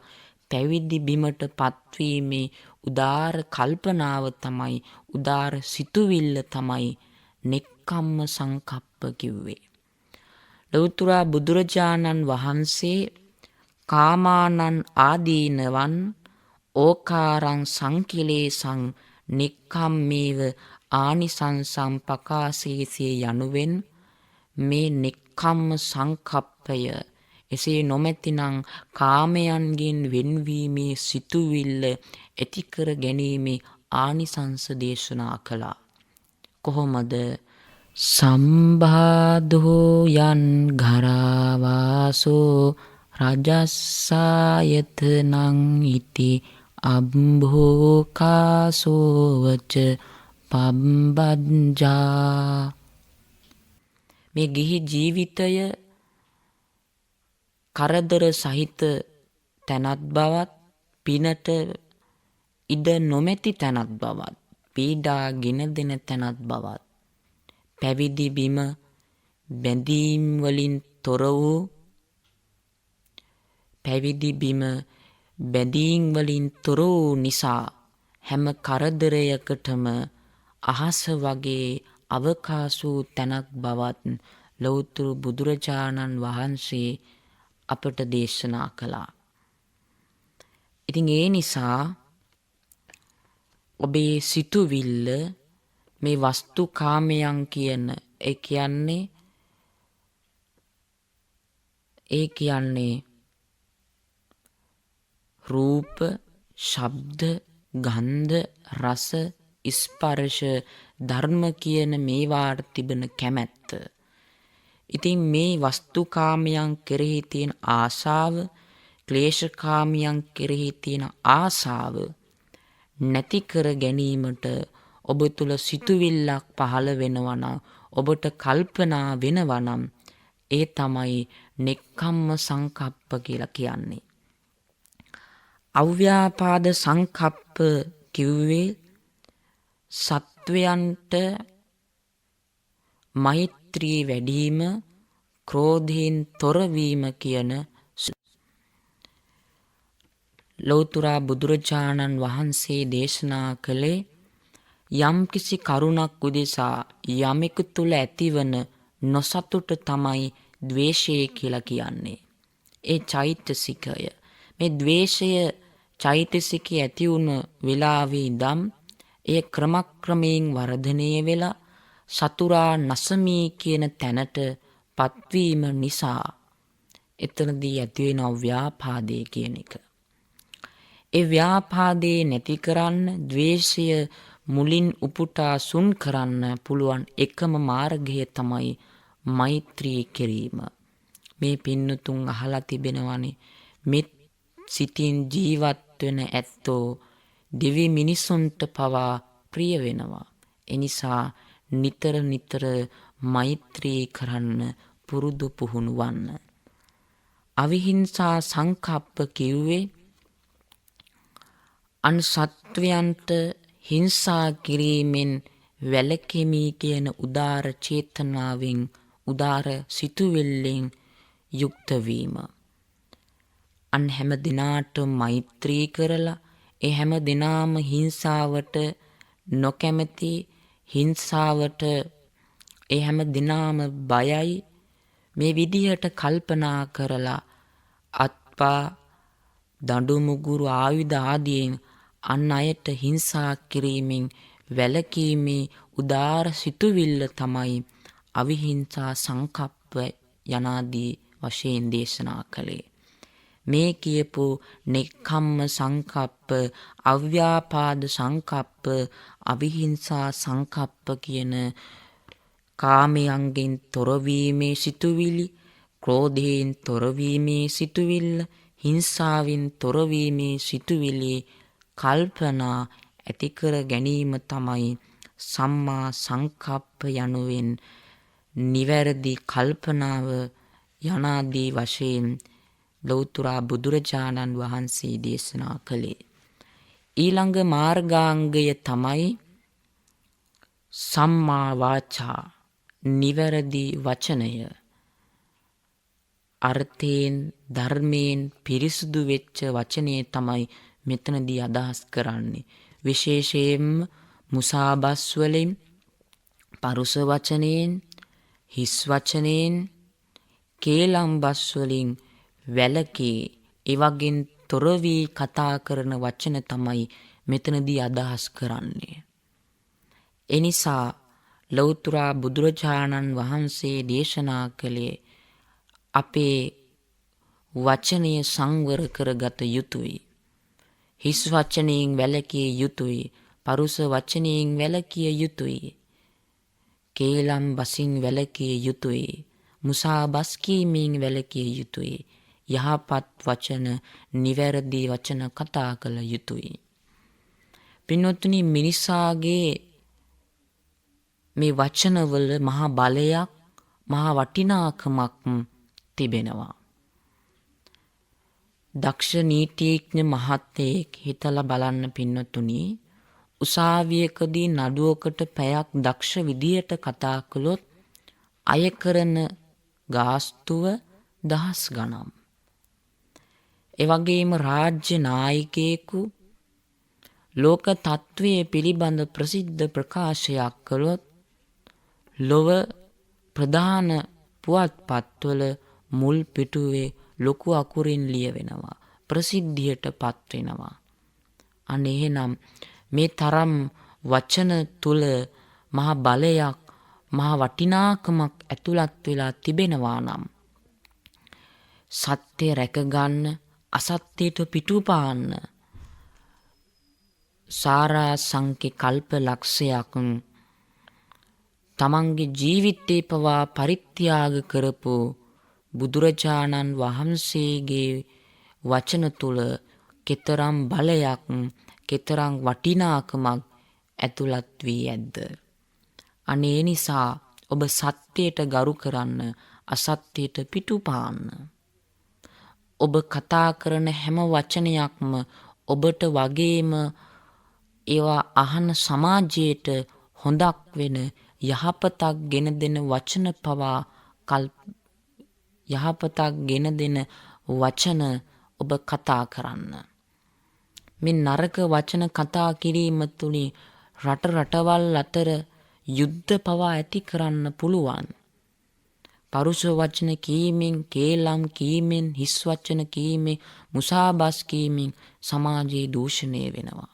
පැවිදි බිමට පත්වීමේ උදාර කල්පනාව තමයි, උදාර සිතුවිල්ල තමයි නෙක්ඛම්ම සංකප්ප කිව්වේ. ලෞතර බුදුරජාණන් වහන්සේ කාමානං ආදීනවන් ඕකාරං සංකිලේසං නෙක්ඛම්මේව ආනිසංසං පකාසේසේ යනුවෙන් මේ නෙක්ඛම්ම සංකප්පය එසේ නොමැතිනම් කාමයන්ගෙන් වෙන්වීමේ සිතුවිල්ල ඇති කර ගැනීමේ ආනිසංස දේශනා කළා. කොහොමද? සම්බාධෝ යන් ඝරවාසෝ රජස්සායතනං ඉති අම්භෝකාසෝවච පබ්බජ්ජා. මේ ගිහි ජීවිතය කරදර සහිත තැනත් බවත්, පිනට ඉඩ නොමැති තැනත් බවත්, පීඩා ගෙන දෙන තැනත් බවත්, පැවිදි බිම බැඳීම් වලින් තොර වූ, පැවිදි බිම බැඳීම් වලින් තොර වූ නිසා හැම කරදරයකටම අහස වගේ අවකාශ වූ තැනක් බවත් ලෞතර බුදුරජාණන් වහන්සේ අපට දේශනා කළා. ඉතින් ඒ නිසා ඔබේ සිතුවිල්ල මේ වස්තුකාමයන් කියන ඒ කියන්නේ රූප, ශබ්ද, ගන්ධ, රස, ස්පර්ශ ධර්ම කියන මේවාට තිබෙන කැමැත්ත. ඉතින් මේ වස්තුකාමයන් කෙරෙහි තියෙන ආශාව, ක්ලේශකාමයන් කෙරෙහි තියෙන ආශාව නැති කර ගැනීමට ඔබ තුල සිතුවිල්ලක් පහළ වෙනවා නම්, ඔබට කල්පනා වෙනවා නම්, ඒ තමයි නෙක්ඛම්ම සංකප්ප කියලා කියන්නේ. අව්‍යාපාද සංකප්ප කිව්වේ සත්වයන්ට මෛත්‍රී වැඩිම, ක්‍රෝධයෙන් තොරවීම කියන ලෞතුරා බුදුරජාණන් වහන්සේ දේශනා කළේ යම්කිසි කරුණක් උදෙසා යමෙකු තුළ ඇතිවන නොසතුට තමයි ද්වේෂය කියලා කියන්නේ. ඒ චෛතසිකය. මේ ද්වේෂය චෛතසිකය ඇති වුණ වෙලාවේ ඉඳන් එය ක්‍රමක්‍රමයෙන් වර්ධනය වෙලා සතුරා නසමී කියන තැනට පත්වීම නිසා එතනදී ඇති වෙන ව්‍යාපාදේ කියන එක. ඒ ව්‍යාපාදේ නැති කරන්න, ද්වේෂය මුලින් උපුටා සුන් කරන්න පුළුවන් එකම මාර්ගය තමයි මෛත්‍රී කිරීම. මේ පින්නතුන් අහලා තිබෙනවනේ මෙත් සිතින් ජීවත් වෙන ඇත්තෝ දිවි මිනිසුන්ට පවා ප්‍රිය වෙනවා. එනිසා නිතර නිතර මෛත්‍රී කරන්න පුරුදු පුහුණු වන්න. අවිහිංසා සංකප්ප කිව්වේ අන් සත්වයන්ට හිංසා කිරීමෙන් වැළකීමි කියන උදාර චේතනාවෙන්, උදාර සිතුවිල්ලෙන් යුක්ත වීම. අන් හැම දිනාට මෛත්‍රී කරලා ඒ හැම දිනාම හිංසාවට නොකැමැති, හිංසාවට ඒ හැම දිනාම බයයි. මේ විදිහට කල්පනා කරලා අත්පා, දඬු මුගුරු, ආයුධ ආදියෙන් අන් අයට හිංසා කිරීමෙන් වැළකීමේ උදාර සිතුවිල්ල තමයි අවිහිංසා සංකප්ප යනාදී වශයෙන් දේශනා කළේ. මේ කියපු නෙක්ඛම්ම සංකප්ප, අව්‍යාපාද සංකප්ප, අවිහිංසා සංකප්ප කියන කාමයන්ගෙන් තොරවීමේ සිතුවිලි, ක්‍රෝධයෙන් තොරවීමේ සිතුවිල්ල, හිංසාවෙන් තොරවීමේ සිතුවිලි කල්පනා ඇතිකර ගැනීම තමයි සම්මා සංකප්ප යනුවෙන් නිවැරදි කල්පනාව යනාදී වශයෙන් ලෞතුරා බුදුරජාණන් වහන්සේ දේශනා කළේ. ඊළඟ මාර්ගාංගය තමයි සම්මා වාචා, නිවැරදි වචනය. අර්ථයෙන්, ධර්මයෙන් පිරිසුදු වෙච්ච වචනය තමයි මෙතනදී අදහස් කරන්නේ. විශේෂයෙන්ම මුසාබස් වලින්, පරුස වචනයෙන්, හිස් වචනයෙන්, කේලම්බස් වලින් වැළකී එවගෙන් තොර වී කතා කරන වචන තමයි මෙතනදී අදහස් කරන්නේ. එනිසා ලෞතුරා බුදුරජාණන් වහන්සේ දේශනා කළේ අපේ වචනය සංවර කරගත යුතුයි. හිස් වචනයෙන් වැළකිය යුතුයි. පරුස වචනයෙන් වැළකිය යුතුයි. කේලම් බසින් වැළකිය යුතුයි. මුසාබස් කීමෙන් වැළකිය යුතුයි. යහපත් වචන, නිවැරදි වචන කතා කළ යුතුයි. පින්වත්නි, මිනිසාගේ මේ වචනවල මහා බලයක්, මහා වටිනාකමක් තිබෙනවා. දක්ෂ නීතිඥ මහත්තයෙක් හිතලා බලන්න පින්වතුනි, උසාවියකදී නඩුවකට පැයක් දක්ෂ විදියට කතා කළොත් අය කරන ගාස්තුව දහස් ගණන්. එවැගේම රාජ්‍ය නායකයෙකු ලෝක තත්ත්වයේ පිළිබඳ ප්‍රසිද්ධ ප්‍රකාශයක් කළොත් ලොව ප්‍රධාන පුවත්පත්වල මුල් පිටුවේ ලොකු අකුරින් ලියවෙනවා, ප්‍රසිද්ධියට පත් වෙනවා. අනේ එහෙනම් මේ තරම් වචන තුල මහා බලයක්, මහා වටිනාකමක් ඇතුළත් වෙලා තිබෙනවා නම් සත්‍ය රැකගන්න, අසත්‍යයට පිටුපාන්න සාරා සංකේ කල්ප ලක්ෂයක් තමන්ගේ ජීවිතේ පවා පරිත්‍යාග කරපු බුදුරජාණන් වහන්සේගේ වචන තුල කෙතරම් බලයක්, කෙතරම් වටිනාකමක් ඇතුළත් වී ඇද්ද? අනේ නිසා ඔබ සත්‍යයට ගරු කරන්න, අසත්‍යයට පිටුපාන්න. ඔබ කතා කරන හැම වචනයක්ම ඔබට වගේම ඒවා අහන සමාජයට හොඳක් වෙන යහපතක් ගෙන දෙන වචන පවා යහපතක් ගෙන දෙන වචන ඔබ කතා කරන්න. මේ නරක වචන කතා කිරීම තුලින් රටවල් අතර යුද්ධ පවා ඇති කරන්න පුළුවන්. පරුෂ වචන කීමෙන්, කේලම් කීමෙන්, හිස් වචන කීමෙන්, මුසාබස් කීමෙන් සමාජයේ දූෂණය වෙනවා.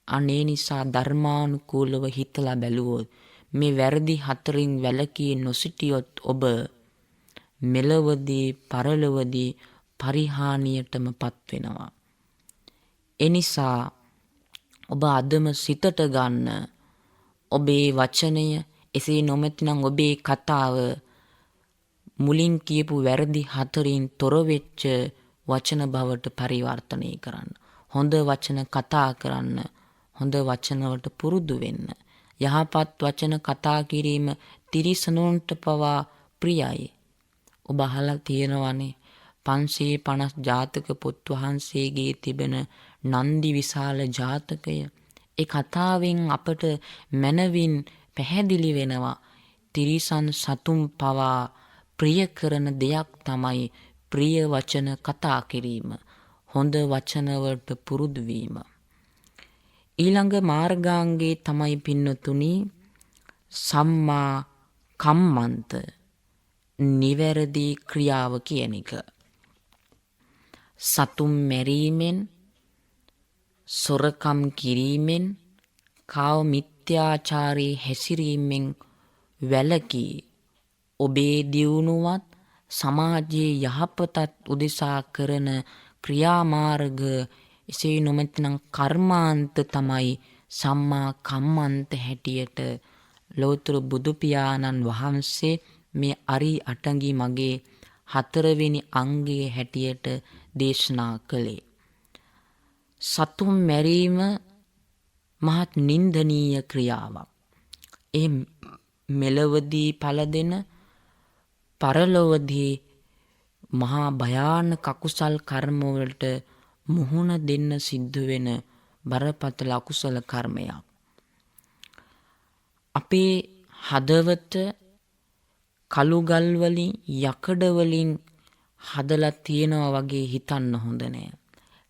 අනේ නිසා ධර්මානුකූලව හිතලා බැලුවොත් මේ වැරදි හතරින් වැළකී නොසිටියොත් ඔබ මෙලවදී පරලොවදී පරිහානියටම පත් වෙනවා. එනිසා ඔබ අදම සිතට ගන්න ඔබේ වචනය, එසේ නොමැතිනම් ඔබේ කතාව මුලින් කියපු වැරදි හතරින් තොර වෙච්ච වචන බවට පරිවර්තනය කරන්න. හොඳ වචන කතා කරන්න. හොඳ වචනවලට පුරුදු වෙන්න. යහපත් වචන කතා කිරීම තිරිසනුන්ට පවා ප්‍රියයි. ඔබ අහලා තියෙනවනේ 550 ජාතක පොත් වහන්සේගේ තිබෙන නන්දි විශාල ජාතකය. ඒ කතාවෙන් අපට මනවින් පැහැදිලි වෙනවා තිරිසන් සතුන් පවා ප්‍රිය කරන දෙයක් තමයි ප්‍රිය වචන කතා කිරීම. හොඳ වචනවලට පුරුදු වීම. ඊළඟ මාර්ගාංගයේ තමයි පින්නතුනි සම්මා කම්මන්ත, නිවැරදි ක්‍රියාව කියන එක. සතුන් මැරීමෙන්, සොරකම් කිරීමෙන්, කාව මිත්‍යාචාරී හැසිරීමෙන් වැළකී ඔබේ දියුණුවත් සමාජයේ යහපතත් උදෙසා කරන ක්‍රියාමාර්ග, එසේ නොමැතිනම් කර්මාන්ත තමයි සම්මා කම්මන්ත හැටියට ලෝතර බුදු පියාණන් වහන්සේ මේ අරි අටඟි මගේ 4 වෙනි අංගයේ හැටියට දේශනා කළේ. සතුන් මැරීම මහත් නින්දනීය ක්‍රියාවක්. ඒ මෙලවදී පළ දෙන, පරලොවදී මහා භයානක අකුසල් කර්ම වලට මුහුණ දෙන්න සිද්ධ වෙන බරපතල අකුසල කර්මයක්. අපේ හදවත කළු ගල් වලින්, යකඩ වලින් හදලා තියනවා වගේ හිතන්න හොඳ නෑ.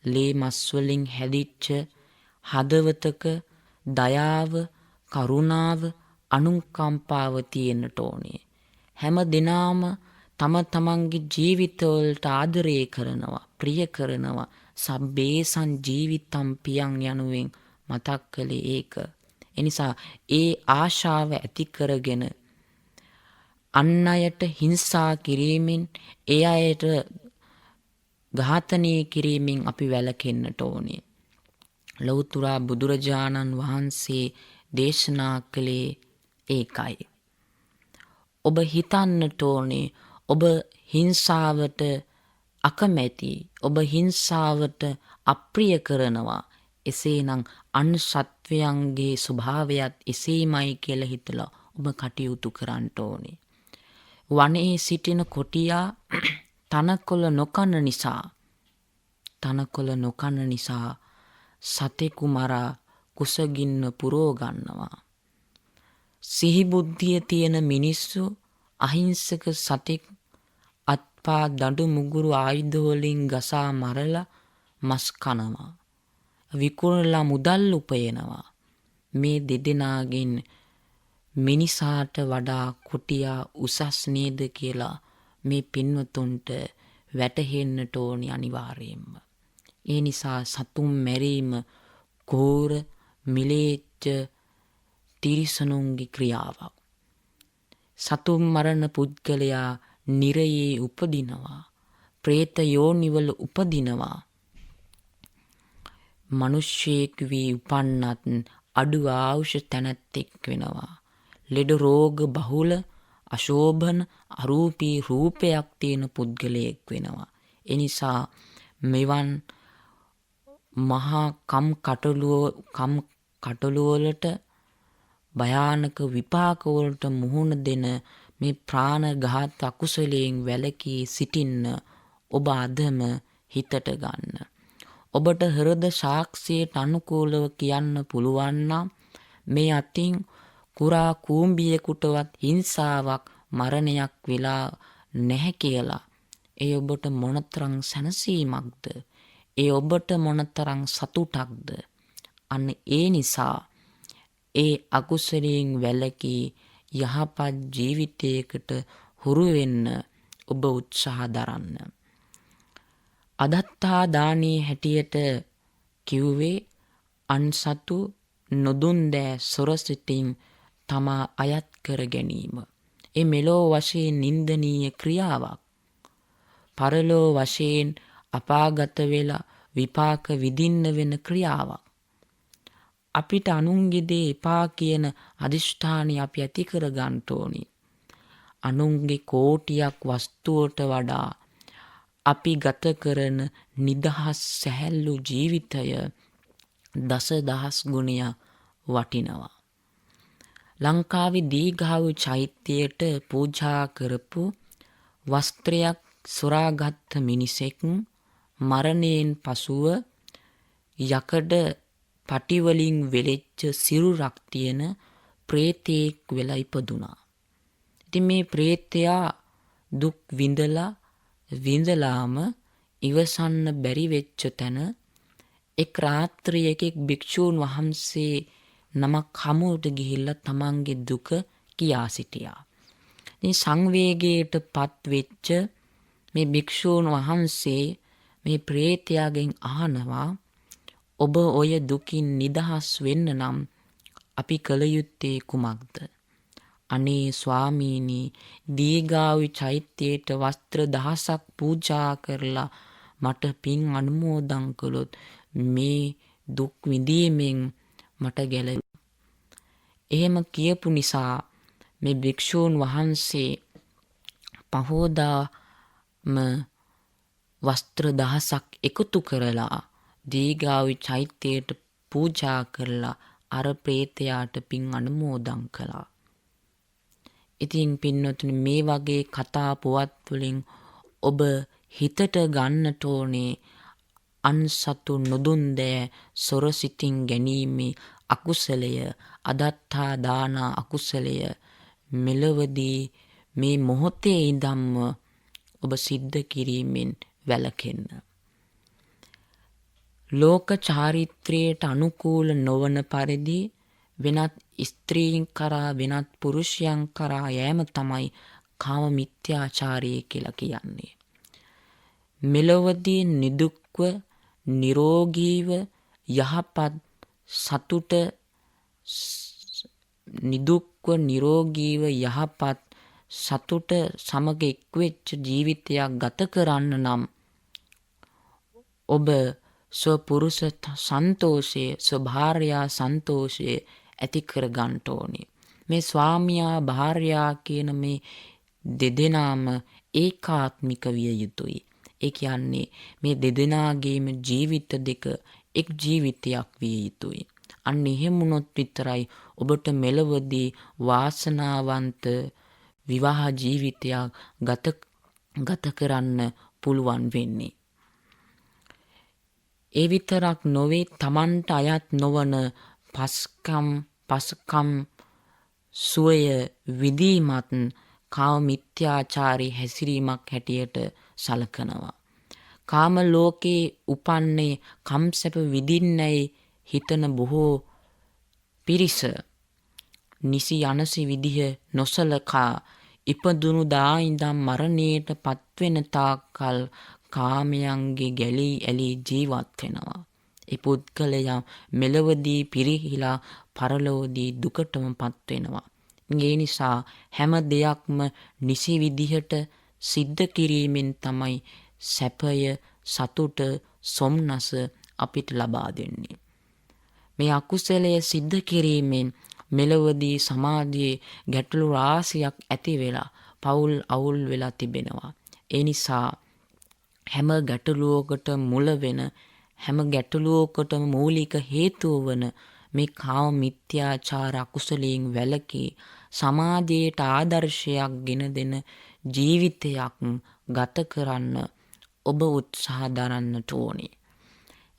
ලේ මස් වලින් හැදිච්ච හදවතක දයාව, කරුණාව, අනුකම්පාව තියෙන්නට ඕනේ. හැම දිනාම තම තමන්ගේ ජීවිතවලට ආදරය කරනවා, ප්‍රිය කරනවා. සබ්බේසං ජීවිතම් පියං යනුවෙන් මතක් කළේ ඒක. එනිසා ඒ ආශාව ඇති කරගෙන අන් අයට හිංසා කිරීමෙන්, ඒ අයට ඝාතනය කිරීමෙන් අපි වැළකෙන්නට ඕනේ. ලෞතර බුදුරජාණන් වහන්සේ දේශනා කළේ ඒකයි. ඔබ හිතන්නට ඕනේ ඔබ හිංසාවට අකමැති, ඔබ හිංසාවට අප්‍රිය කරනවා. එසේනම් අන් සත්වයන්ගේ ස්වභාවයත් එසේමයි කියලා හිතලා ඔබ කටයුතු කරන්න ඕනේ. වනයේ සිටින කොටියා තනකොළ නොකන නිසා සතෙකු මරා කුසගින්න පුරව ගන්නවා. සිහි බුද්ධිය තියෙන මිනිස්සු අහිංසක සතෙක් අත්පා දඬු මුගුරු ආයුධ වලින් ගසා මරලා මස් කනවා. විකුණලා මුදල් උපයනවා. මේ දෙදෙනාගෙන් මිනිසාට වඩා කොටියා උසස් නේද කියලා මේ පින්වතුන්ට වැටහෙන්නට ඕනි අනිවාර්යයෙන්ම. ඒ නිසා සතුන් මැරීම ඝෝර මිලේච්ඡ තිරිසනුන්ගේ ක්‍රියාවක්. සතුන් මරණ පුද්ගලයා නිරයේ උපදිනවා, പ്രേත යෝනිවල උපදිනවා. මිනිස්සෙක් වී උපන්නත් අඩු ආයුෂ තැනැත්තෙක් වෙනවා. ලෙඩ රෝග බහුල, අශෝභන, අරූපී රූපයක් තියෙන පුද්ගලයෙක් වෙනවා. එනිසා මෙවන් මහා කම් කටළුවලට භයානක විපාක වලට මුහුණ දෙන මේ ප්‍රාණඝාත අකුසලයෙන් වැළකී සිටින්න ඔබ අදම හිතට ගන්න. ඔබට හෘද සාක්ෂියට අනුකූලව කියන්න පුළුවන් නම් මේ අතින් කුරා කූඹියෙකුටවත් හිංසාවක් මරණයක් වෙලා නැහැ කියලා. ඒ ඔබට මොනතරම් සැනසීමක්ද? ඒ ඔබට මොනතරම් සතුටක්ද? අන්න ඒ නිසා ඒ අකුසලයෙන් වැළකී යහපත් ජීවිතයකට හුරු වෙන්න ඔබ උත්සාහ දරන්න. අදත්තා දානී හැටියට කිව්වේ අන්සතු නොදුන් දෑ සොරසිතින් තමා අයත් කර ගැනීම. ඒ මෙලෝ වශයෙන් නින්දනීය ක්‍රියාවක්. පරලෝ වශයෙන් අපාගත වෙලා විපාක විඳින්න වෙන ක්‍රියාවක්. අපිට අනුන්ගේ දේ එපා කියන අදිෂ්ඨානය අපි ඇති කර ගන්න ඕනි. අනුන්ගේ කෝටියක් වස්තුවට වඩා අපි ගත කරන නිදහස් සැහැල්ලු ජීවිතය දසදහස් ගුණයක් වටිනවා. ලංකාවේ දීඝාව චෛත්‍යයට පූජා කරපු වස්ත්‍රයක් සොරාගත් මිනිසෙක් මරණයෙන් පසුව යකඩ පටිවලින් වෙලෙච්ච සිරුරක් තියෙන ප්‍රේතෙක් වෙලා ඉපදුනා. ඉතින් මේ ප්‍රේතයා දුක් විඳලාම ඉවසන්න බැරි වෙච්ච තැන එක් රාත්‍රියක භික්ෂූන් වහන්සේ නමක් හමුවට ගිහිල්ලා තමන්ගේ දුක කියා සිටියා. ඉතින් සංවේගයට පත් වෙච්ච මේ භික්ෂූන් වහන්සේ මේ ප්‍රේතයාගෙන් අහනවා, ඔබ ඔය දුකින් නිදහස් වෙන්න නම් අපි කළ යුත්තේ කුමක්ද? අනේ ස්වාමීනි, දීඝාවි චෛත්‍යයට වස්ත්‍ර දහසක් පූජා කරලා මට පින් අනුමෝදන් කළොත් මේ දුක් විඳීමෙන් මට ගැලවෙයි. එහෙම කියපු නිසා මේ භික්ෂූන් වහන්සේ පහෝදාම වස්ත්‍ර දහසක් එකතු කරලා දීඝාවි චෛත්‍යයට පූජා කරලා අර ප්‍රේතයාට පින් අනුමෝදන් කළා. ඉතින් පින්වතුනි, මේ වගේ කතා පුවත් වලින් ඔබ හිතට ගන්නට ඕනේ අන්සතු නොදුන් දෑ සොරසිතින් ගැනීමේ අකුසලය, අදත්තා දාන අකුසලය මෙලවදී මේ මොහොතේ ඉඳන්ම ඔබ සිද්ධ කිරීමෙන් වැළකෙන්න. ලෝක චාරිත්‍රයට අනුකූල නොවන පරිදි වෙනත් ස්ත්‍රීන් කරා වෙනත් පුරුෂයන් කරා යෑම තමයි කාම මිත්‍යාචාරය කියලා කියන්නේ. මෙලොවදී නිදුක්ව නිරෝගීව යහපත් සතුට සමග එක්වෙච්ච ජීවිතයක් ගත කරන්න නම් ඔබ ස්වපුරුෂ සන්තෝෂය, ස්වභාර්යා සන්තෝෂය ඇති කර ගන්න ඕනේ. මේ ස්වාමියා භාර්යා කියන මේ දෙදෙනාම ඒකාත්මික විය යුතුයි. ඒ කියන්නේ මේ දෙදෙනාගේම ජීවිත දෙක එක් ජීවිතයක් විය යුතුයි. අන්න එහෙම වුණොත් විතරයි ඔබට මෙලොවදී වාසනාවන්ත විවාහ ජීවිතයක් ගත කරන්න පුළුවන් වෙන්නේ. ඒ විතරක් නොවේ, තමන්ට අයත් නොවන පස්කම් සුවය විදීමත් කාම මිත්‍යාචාරී හැසිරීමක් හැටියට සලකනවා. කාම ලෝකේ උපන්නේ කම්සැප විඳින්නයි හිතන බොහෝ පිරිස නිසි අනසි විදිහ නොසලකා ඉපදුණු දා ඉඳන් මරණයට පත්වෙන තාක්කල් කාමයන්ගේ ගැලී ඇලී ජීවත් වෙනවා. ඒ පුද්ගලයා මෙලොවදී පිරිහිලා පරලොවදී දුකටම පත් වෙනවා. ඒ නිසා හැම දෙයක්ම නිසි විදිහට සිද්ධ කිරීමෙන් තමයි සැපය, සතුට, සොම්නස අපිට ලබා දෙන්නේ. මේ අකුසලයේ සිද්ධ කිරීමෙන් මෙලොවදී සමාජයේ ගැටලු රාශියක් ඇති වෙලා පවුල් අවුල් වෙලා තිබෙනවා. ඒ නිසා හැම ගැටලුවකට මුල වෙන, හැම ගැටලුවකටම මූලික හේතුව වන මේ කාම මිත්‍යාචාර අකුසලයෙන් වැළකී සමාජයට ආදර්ශයක් ගෙන දෙන ජීවිතයක් ගත කරන්න ඔබ උත්සාහ දරන්නට ඕනේ.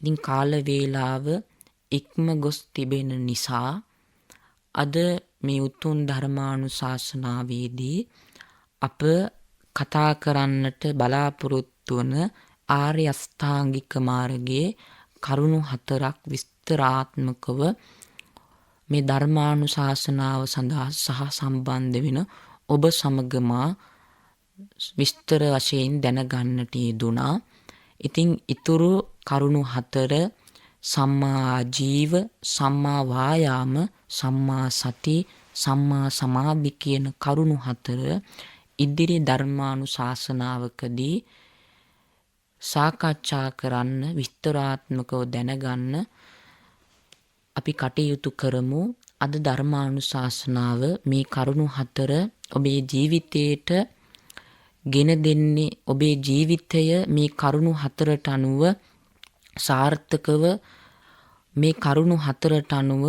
ඉතින් කාල වේලාව ඉක්ම ගොස් තිබෙන නිසා අද මේ උතුම් ධර්මානුශාසනාවේදී අප කතා කරන්නට බලාපොරොත්තු වන ආර්ය අෂ්ටාංගික මාර්ගයේ කරුණු 4ක් විස්තරාත්මකව මේ ධර්මානුශාසනාව සඳහා සහ සම්බන්ධ වෙන ඔබ සමග මා විස්තර වශයෙන් දැනගන්නට යෙදුණා. ඉතින් ඊතුරු කරුණු 4 සම්මා ආජීව, සම්මා වායාම, සම්මා සති, සම්මා සමාධි කියන කරුණු 4 ඉදිරි ධර්මානුශාසනාවකදී සාකච්ඡා කරන්න, විස්තරාත්මකව දැනගන්න අපි කටයුතු කරමු. අද ධර්මානුශාසනාව මේ කරුණු 4 ඔබේ ජීවිතයට ගෙන දෙන්නේ, ඔබේ ජීවිතය මේ කරුණු 4ට අනුව සාර්ථකව, මේ කරුණු 4ට අනුව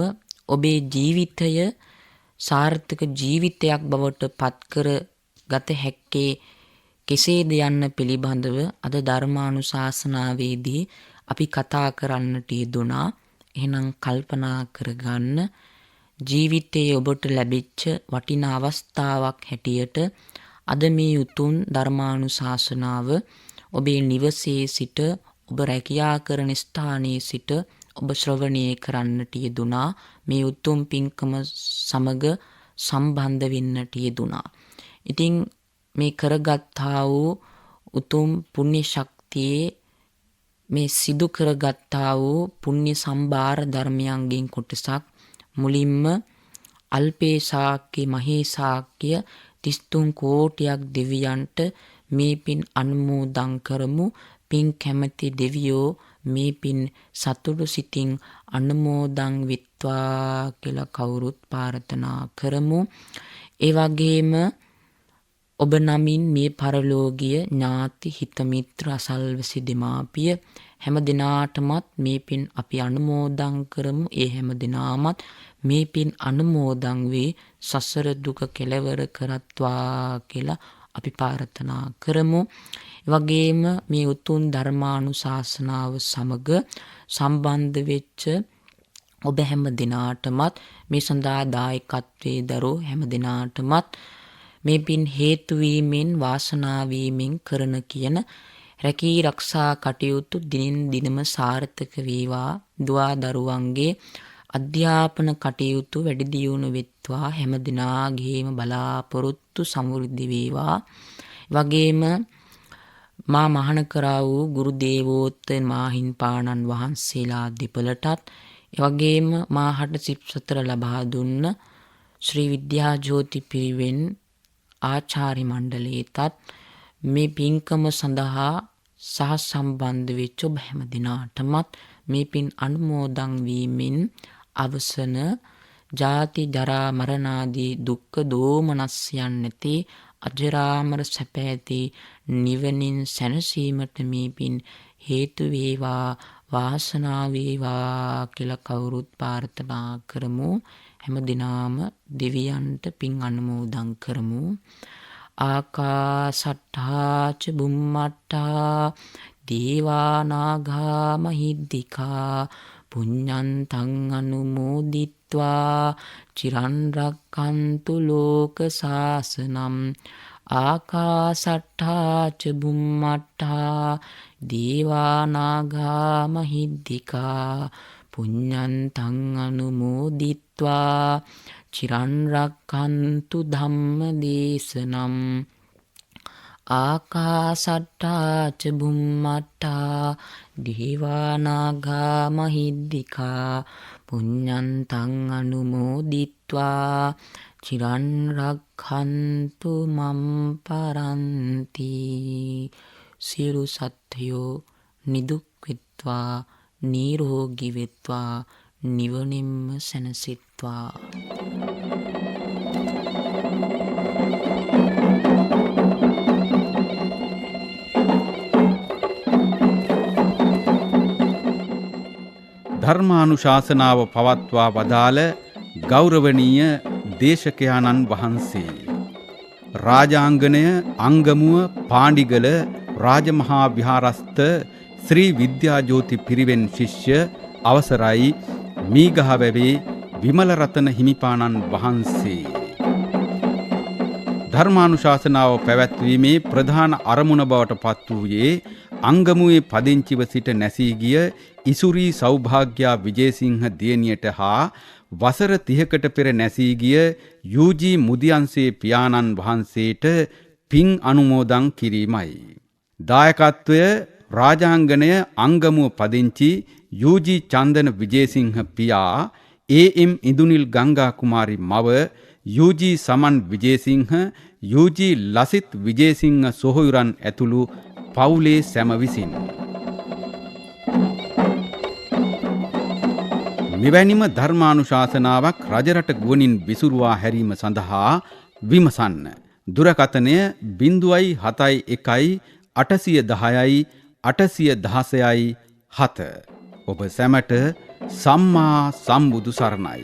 ඔබේ ජීවිතය සාර්ථක ජීවිතයක් බවට පත්කර ගත හැක්කේ කෙසේද යන්න පිළිබඳව අද ධර්මානුශාසනාවේදී අපි කතා කරන්නට යෙදුණා. එහෙනම් කල්පනා කරගන්න, ජීවිතයේ ඔබට ලැබිච්ච වටිනා අවස්ථාවක් හැටියට අද මේ උතුම් ධර්මානුශාසනාව ඔබේ නිවසේ සිට, ඔබ රැකියා කරන ස්ථානයේ සිට ඔබ ශ්‍රවණය කරන්නට යෙදුණා. මේ උතුම් පින්කම සමග සම්බන්ධ වෙන්නට යෙදුණා. ඉතින් මේ කරගත්තා වූ උතුම් පුණ්‍ය ශක්තියේ මේ සිදු කරගත්තා වූ පුණ්‍ය සම්භාර ධර්මයන්ගෙන් කොටසක් මුලින්ම අල්පේ ශාක්‍ය මහේ ශාක්‍ය 33 කෝටියක් දෙවියන්ට මේ පින් අනුමෝදන් කරමු. පින් කැමැති දෙවියෝ මේ පින් සතුටු සිතින් අනුමෝදන් විත්වා කියලා කවුරුත් ප්‍රාර්ථනා කරමු. ඒ වගේම ඔබ නමින් මේ පරලෝකීය ඥාති හිත මිත්‍ර අසල්වැසි දෙමාපිය හැම දිනාටමත් මේ පින් අපි අනුමෝදන් කරමු. ඒ හැම දිනාමත් මේ පින් අනුමෝදන් වේ සසර දුක කෙලවර කරත්වා කියලා අපි ප්‍රාර්ථනා කරමු. වගේම මේ උතුම් ධර්මානුශාසනාව සමග සම්බන්ධ වෙච්ච ඔබ හැම දිනාටමත් මේ සඳහා දායකත්වයේ දරෝ හැම දිනාටමත් මේ පින් හේතු වීමෙන් වාසනා වීමෙන් කරන කියන රැකී ආරක්ෂා කටයුතු දිනෙන් දිනම සාර්ථක වේවා. දුවා දරුවන්ගේ අධ්‍යාපන කටයුතු වැඩි දියුණු වෙත්වා. හැම දිනාගේම බලාපොරොත්තු සමෘද්ධි වේවා. වගේම මා මහාන කරා වූ ගුරු දේවෝත්තර මාහිම්පාණන් වහන්සේලා දෙපළටත්, එවැගේම මාහට සිත් සතර ලබා දුන්න ශ්‍රී විද්‍යා ජෝති පිරිවෙන් ආචාර්ය මණ්ඩලයටත් මේ පින්කම සඳහා සහ සම්බන්ධ වෙච්ච ඔබ හැම දිනාටමත් මේ පින් අනුමෝදන් වීමෙන් අවසන ජාති ජරා මරණ ආදී දුක්ඛ දෝමනස්යන් නැති අජරාමර සැප ඇති නිවනින් සැනසීමට මේ පින් හේතු වේවා, වාසනාව වේවා කියලා කවුරුත් ප්‍රාර්ථනා කරමු. හැම දිනාම දෙවියන්ට පින් අනුමෝදන් කරමු. ආකාසට්ඨා ච බුම්මට්ඨා දේවා නාග මහිද්దికා පුඤ්ඤන්තං අනුමෝදිත්වා චිරන් රක්ඛන්තු ලෝක සාසනං. ආකාසට්ඨා ච බුම්මට්ඨා දේවා නාග මහිද්దికා පුඤ්ඤන්තං අනුමෝදිත්වා චිරන් රක්ඛන්තු ධම්ම දේශනං. ආකාසට්ඨා ච බුම්මට්ඨා දේවා නාග මහිද්దికා පුඤ්ඤන්තං අනුමෝදිත්වා චිරන් රක්ඛන්තු මම් පරන්ති. සියලු සත්ත්වයෝ නිදුක් වෙත්වා, නිරෝගී වෙත්වා, නිවනින්ම සැනසෙත්වා. ධර්මානුශාසනාව පවත්වා වදාළ ගෞරවනීය දේශකයාණන් වහන්සේ රාජාංගනය අංගමුව පාණ්ඩිගල රාජමහා විහාරස්ථ ශ්‍රී විද්‍යාජෝති පිරිවෙන් ශිෂ්‍ය අවසරයි මීගහවැවේ විමලරතන හිමිපාණන් වහන්සේ. ධර්මානුශාසනාව පැවැත්වීමේ ප්‍රධාන අරමුණ බවට පත් වූයේ අංගමුවේ පදිංචිව සිට නැසී ගිය ඉසුරී සෞභාග්‍යා විජේසිංහ දියණියට හා වසර 30කට පෙර නැසී ගිය යූජී මුදියන්සේ පියාණන් වහන්සේට පින් අනුමෝදන් කිරීමයි. දායකත්වය රාජාංගනය අංගමුව පදිංචි යූජී චන්දන විජේසිංහ පියා, ඒ.එම්. ඉඳුනිල් ගංගා කුමාරි මව, යූජී සමන් විජේසිංහ, යූජී ලසිත් විජේසිංහ සොහොයුරන් ඇතුළු පවුලේ සැම විසින්. මෙවැනිම ධර්මානුශාසනාවක් රජරට ගුවනින් විසුරුවා හැරීම සඳහා විමසන්න. දුරකථනය 071 810 816 7. ඔබ සැමට සම්මා සම්බුදු සරණයි.